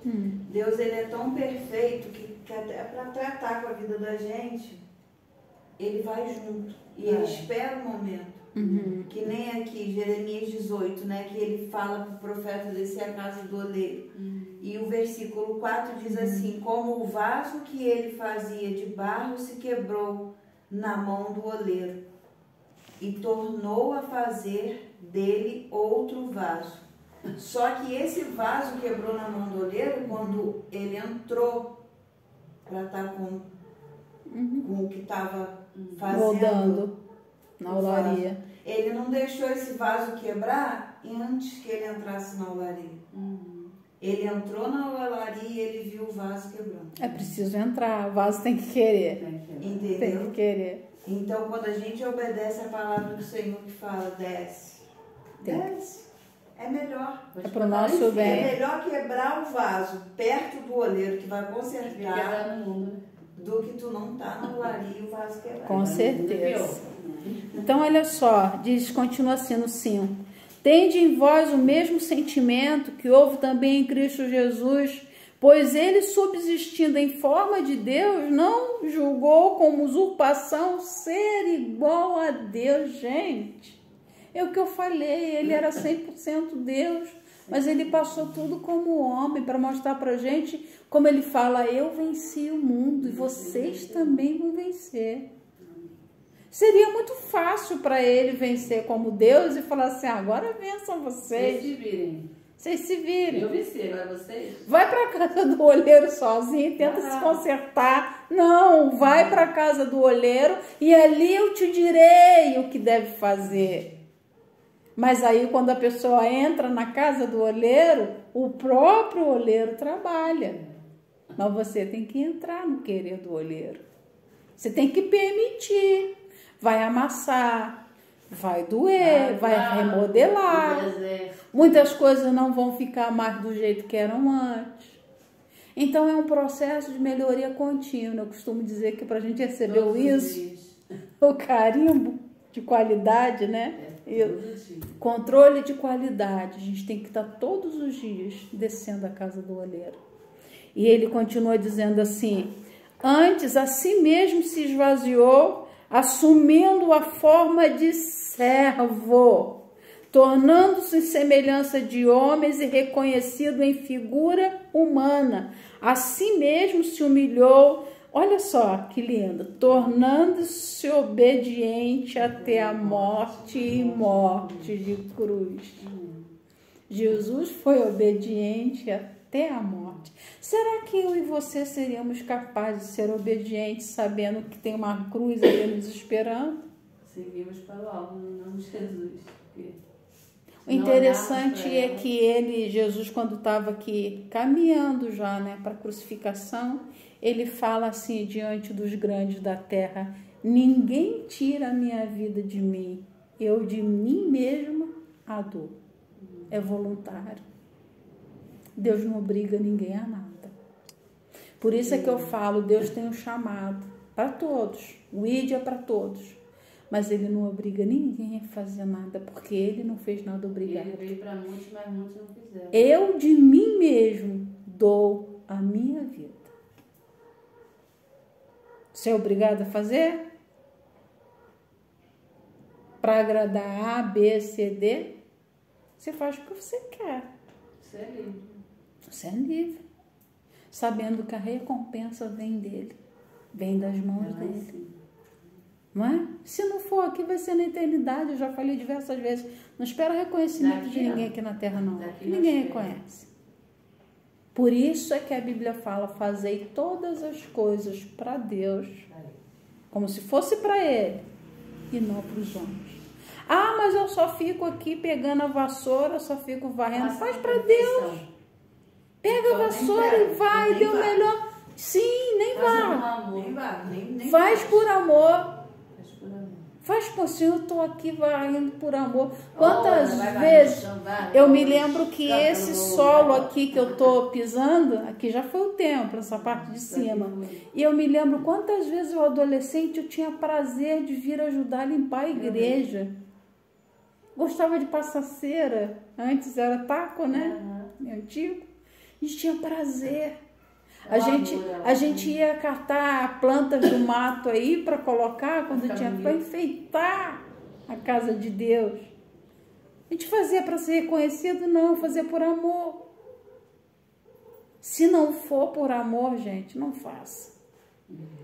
Deus, ele é tão perfeito que até para tratar com a vida da gente, ele vai junto. E ele espera o momento. Que nem aqui, Jeremias 18, né? Que ele fala para o profeta descer a casa do oleiro. E o versículo 4 diz assim, como o vaso que ele fazia de barro se quebrou na mão do oleiro e tornou a fazer dele outro vaso. Só que esse vaso quebrou na mão do oleiro quando ele entrou para estar com o que estava fazendo.
Moldando na olaria.
Ele não deixou esse vaso quebrar antes que ele entrasse na olaria. Ele entrou na olaria e ele viu o vaso quebrando.
É preciso entrar, o vaso tem que querer. Tem
Entendeu?
que querer.
Então, quando a gente obedece a palavra do Senhor que fala, desce, desce, é melhor.
É pro nosso
É
bem.
melhor quebrar o vaso perto do oleiro que vai consertar
Quebrar no mundo, né?
do que tu não tá na olaria e o vaso quebrar.
Com certeza. Então, olha só, diz, continua assim no 5. Tende em vós o mesmo sentimento que houve também em Cristo Jesus, pois ele, subsistindo em forma de Deus, não julgou como usurpação ser igual a Deus. Gente, é o que eu falei, ele era 100% Deus, mas ele passou tudo como homem para mostrar pra gente, como ele fala, eu venci o mundo e vocês também vão vencer. Seria muito fácil para ele vencer como Deus e falar assim, agora vençam vocês.
Vocês se virem.
Vocês se virem.
Eu venci, agora vocês.
Vai para casa do olheiro sozinho e tenta se consertar. Não, vai para casa do olheiro e ali eu te direi o que deve fazer. Mas aí quando a pessoa entra na casa do olheiro, o próprio olheiro trabalha. Mas você tem que entrar no querer do olheiro. Você tem que permitir. Vai amassar, vai doer, vai remodelar. Muitas coisas não vão ficar mais do jeito que eram antes. Então é um processo de melhoria contínua. Eu costumo dizer que para a gente receber o carimbo de qualidade, né? Controle de qualidade. A gente tem que estar todos os dias descendo a casa do olheiro. E ele continua dizendo assim, Antes, a si mesmo se esvaziou, assumindo a forma de servo, tornando-se em semelhança de homens e reconhecido em figura humana. A si mesmo se humilhou, olha só que lindo, tornando-se obediente até a morte e morte de cruz. Jesus foi obediente até a morte. Será que eu e você seríamos capazes de ser obedientes sabendo que tem uma cruz ali nos esperando?
Seguimos para o alvo, no nome de Jesus.
O interessante é que Jesus, quando estava aqui caminhando já, né, para a crucificação, ele fala assim diante dos grandes da terra: ninguém tira a minha vida de mim, eu de mim mesmo a dou. É voluntário. Deus não obriga ninguém a nada. Por isso é que eu falo, Deus tem um chamado para todos. O ID é para todos. Mas Ele não obriga ninguém a fazer nada, porque Ele não fez nada obrigado.
Ele veio para muitos, mas muitos não fizeram.
Eu de mim mesmo dou a minha vida. Você é obrigado a fazer? Para agradar A, B, C, D? Você faz o que você quer.
Você é livre.
Você é livre. Sabendo que a recompensa vem dele. Vem das mãos dele.
Sim.
Não é? Se não for aqui, vai ser na eternidade. Eu já falei diversas vezes. Não espera reconhecimento de ninguém aqui na terra, não. Ninguém reconhece. Por isso é que a Bíblia fala: fazei todas as coisas para Deus, como se fosse para Ele, e não para os homens. Ah, mas eu só fico aqui pegando a vassoura, só fico varrendo. Faz para Deus. Pega a vassoura e vai, deu melhor. Sim, nem vá. Faz por amor. Faz por si, eu estou aqui varrendo por amor. Quantas vezes eu me lembro que esse solo aqui que eu estou pisando, aqui já foi o templo, essa parte de cima. E eu me lembro quantas vezes eu adolescente eu tinha prazer de vir ajudar a limpar a igreja. Gostava de passar cera, antes era taco, né? Antigo. A gente tinha prazer. A gente ia catar plantas do mato aí para colocar quando tinha para enfeitar a casa de Deus. A gente fazia para ser reconhecido? Não, fazia por amor. Se não for por amor, gente, não faça.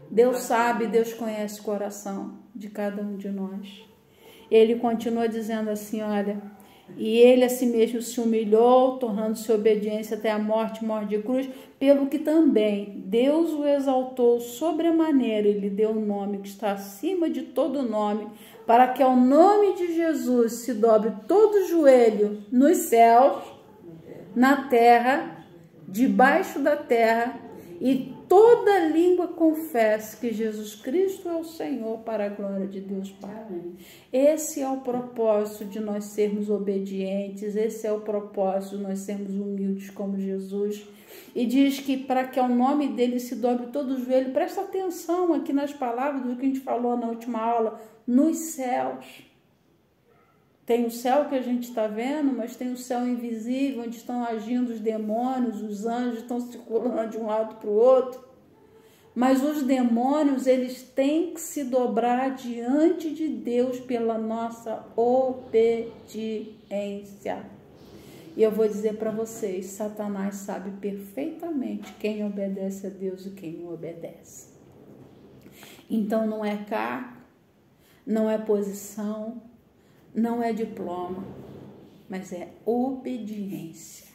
Deus sabe, Deus conhece o coração de cada um de nós. Ele continua dizendo assim, olha: e ele a si mesmo se humilhou, tornando-se obediência até a morte, morte de cruz, pelo que também Deus o exaltou sobremaneira e lhe deu um nome que está acima de todo nome, para que ao nome de Jesus se dobre todo o joelho nos céus, na terra, debaixo da terra, e toda língua confesse que Jesus Cristo é o Senhor, para a glória de Deus Pai. Esse é o propósito de nós sermos obedientes, esse é o propósito de nós sermos humildes como Jesus. E diz que para que ao nome dele se dobre todo o joelho, presta atenção aqui nas palavras do que a gente falou na última aula, nos céus. Tem o céu que a gente está vendo, mas tem o céu invisível, onde estão agindo os demônios, os anjos estão circulando de um lado para o outro. Mas os demônios, eles têm que se dobrar diante de Deus pela nossa obediência. E eu vou dizer para vocês, Satanás sabe perfeitamente quem obedece a Deus e quem não obedece. Então não é cargo, não é posição, não é diploma, mas é obediência,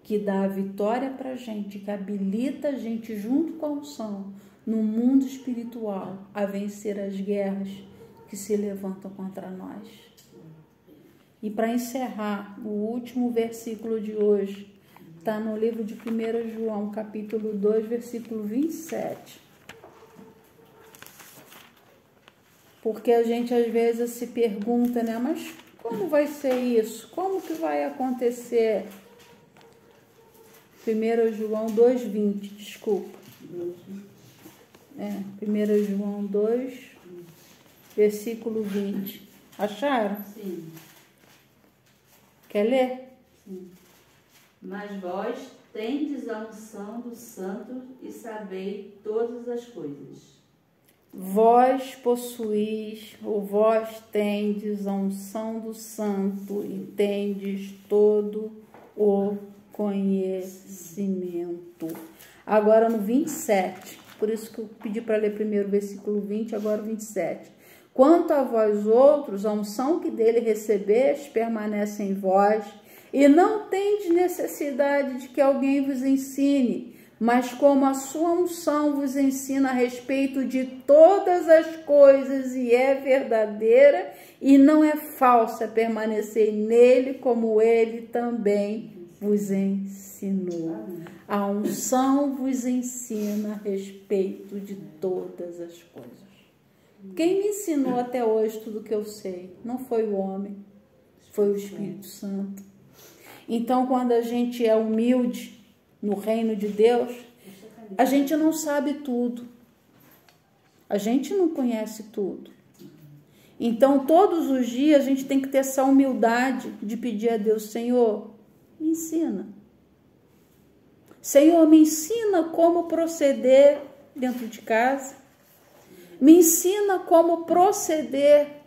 que dá a vitória para a gente, que habilita a gente junto com a unção no mundo espiritual a vencer as guerras que se levantam contra nós. E para encerrar, o último versículo de hoje está no livro de 1 João, capítulo 2, versículo 27. Porque a gente às vezes se pergunta, né? Mas como vai ser isso? Como que vai acontecer? 1 João 2,20, desculpa. 1 João 2, versículo 20. Acharam?
Sim.
Quer ler?
Sim. Mas vós tendes a unção do Santo e sabeis todas as coisas.
Vós possuís, ou vós tendes a unção do Santo e tendes todo o conhecimento. Agora no 27, por isso que eu pedi para ler primeiro o versículo 20, agora o 27. Quanto a vós outros, a unção que dele recebeste permanece em vós, e não tendes necessidade de que alguém vos ensine, mas como a sua unção vos ensina a respeito de todas as coisas e é verdadeira e não é falsa, permanecei nele como ele também vos ensinou. A unção vos ensina a respeito de todas as coisas. Quem me ensinou até hoje tudo que eu sei? Não foi o homem, foi o Espírito Santo. Então, quando a gente é humilde no reino de Deus, a gente não sabe tudo. A gente não conhece tudo. Então, todos os dias, a gente tem que ter essa humildade de pedir a Deus, Senhor, me ensina. Senhor, me ensina como proceder dentro de casa. Me ensina como proceder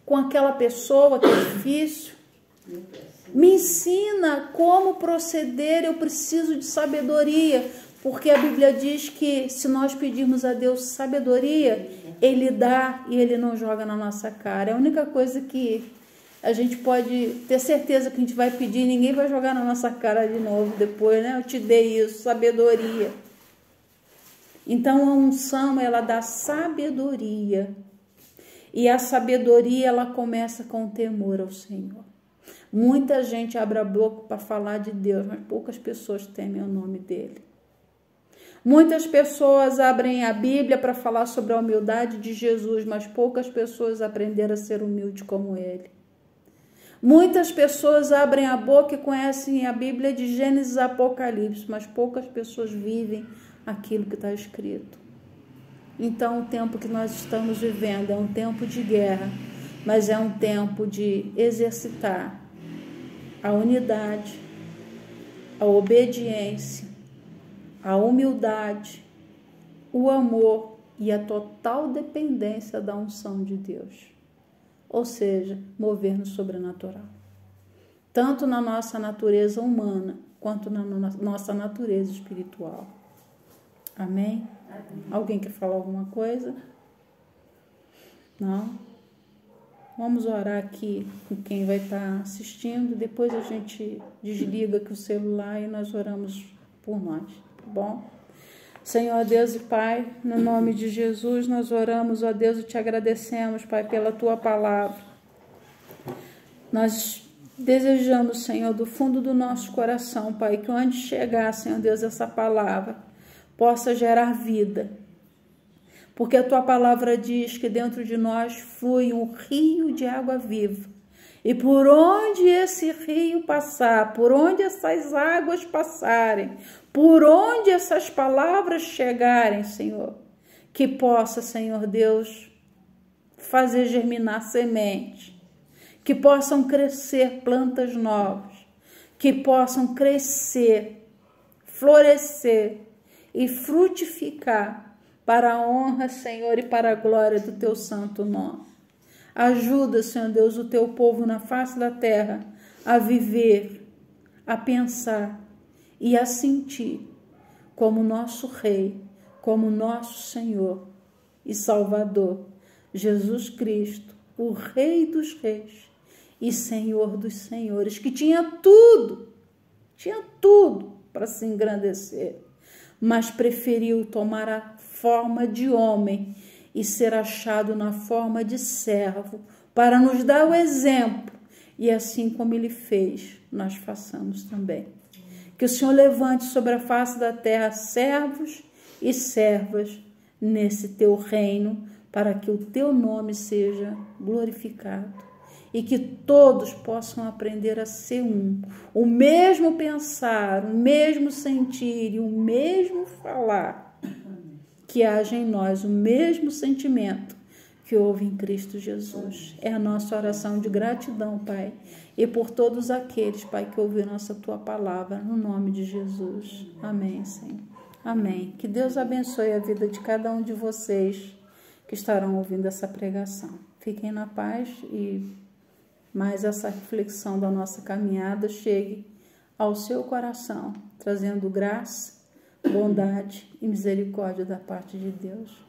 com aquela pessoa que é difícil. Me ensina como proceder, eu preciso de sabedoria, porque a Bíblia diz que se nós pedirmos a Deus sabedoria, Ele dá e Ele não joga na nossa cara. É a única coisa que a gente pode ter certeza que a gente vai pedir, ninguém vai jogar na nossa cara de novo depois, né? Eu te dei isso, sabedoria. Então a unção, ela dá sabedoria. E a sabedoria, ela começa com o temor ao Senhor. Muita gente abre a boca para falar de Deus, mas poucas pessoas temem o nome dele. Muitas pessoas abrem a Bíblia para falar sobre a humildade de Jesus, mas poucas pessoas aprenderam a ser humilde como ele. Muitas pessoas abrem a boca e conhecem a Bíblia de Gênesis a Apocalipse, mas poucas pessoas vivem aquilo que está escrito. Então, o tempo que nós estamos vivendo é um tempo de guerra, mas é um tempo de exercitar a unidade, a obediência, a humildade, o amor e a total dependência da unção de Deus. Ou seja, mover no sobrenatural. Tanto na nossa natureza humana, quanto na nossa natureza espiritual. Amém? Alguém quer falar alguma coisa? Não? Vamos orar aqui com quem vai estar assistindo. Depois a gente desliga aqui o celular e nós oramos por nós, tá bom? Senhor Deus e Pai, no nome de Jesus, nós oramos, ó Deus, e te agradecemos, Pai, pela Tua palavra. Nós desejamos, Senhor, do fundo do nosso coração, Pai, que onde chegar, Senhor Deus, essa palavra possa gerar vida. Porque a Tua palavra diz que dentro de nós flui um rio de água viva. E por onde esse rio passar, por onde essas águas passarem, por onde essas palavras chegarem, Senhor, que possa, Senhor Deus, fazer germinar sementes, que possam crescer plantas novas, que possam crescer, florescer e frutificar para a honra, Senhor, e para a glória do Teu santo nome. Ajuda, Senhor Deus, o Teu povo na face da terra a viver, a pensar e a sentir como nosso Rei, como nosso Senhor e Salvador, Jesus Cristo, o Rei dos Reis e Senhor dos Senhores, que tinha tudo para se engrandecer, mas preferiu tomar a forma de homem e ser achado na forma de servo, para nos dar o exemplo, e assim como Ele fez, nós façamos também. Que o Senhor levante sobre a face da terra servos e servas nesse Teu reino, para que o Teu nome seja glorificado, e que todos possam aprender a ser um, o mesmo pensar, o mesmo sentir e o mesmo falar, que haja em nós o mesmo sentimento que houve em Cristo Jesus. É a nossa oração de gratidão, Pai, e por todos aqueles, Pai, que ouviram essa Tua palavra, no nome de Jesus. Amém, Senhor. Amém. Que Deus abençoe a vida de cada um de vocês que estarão ouvindo essa pregação. Fiquem na paz e mais essa reflexão da nossa caminhada chegue ao seu coração, trazendo graça, bondade e misericórdia da parte de Deus.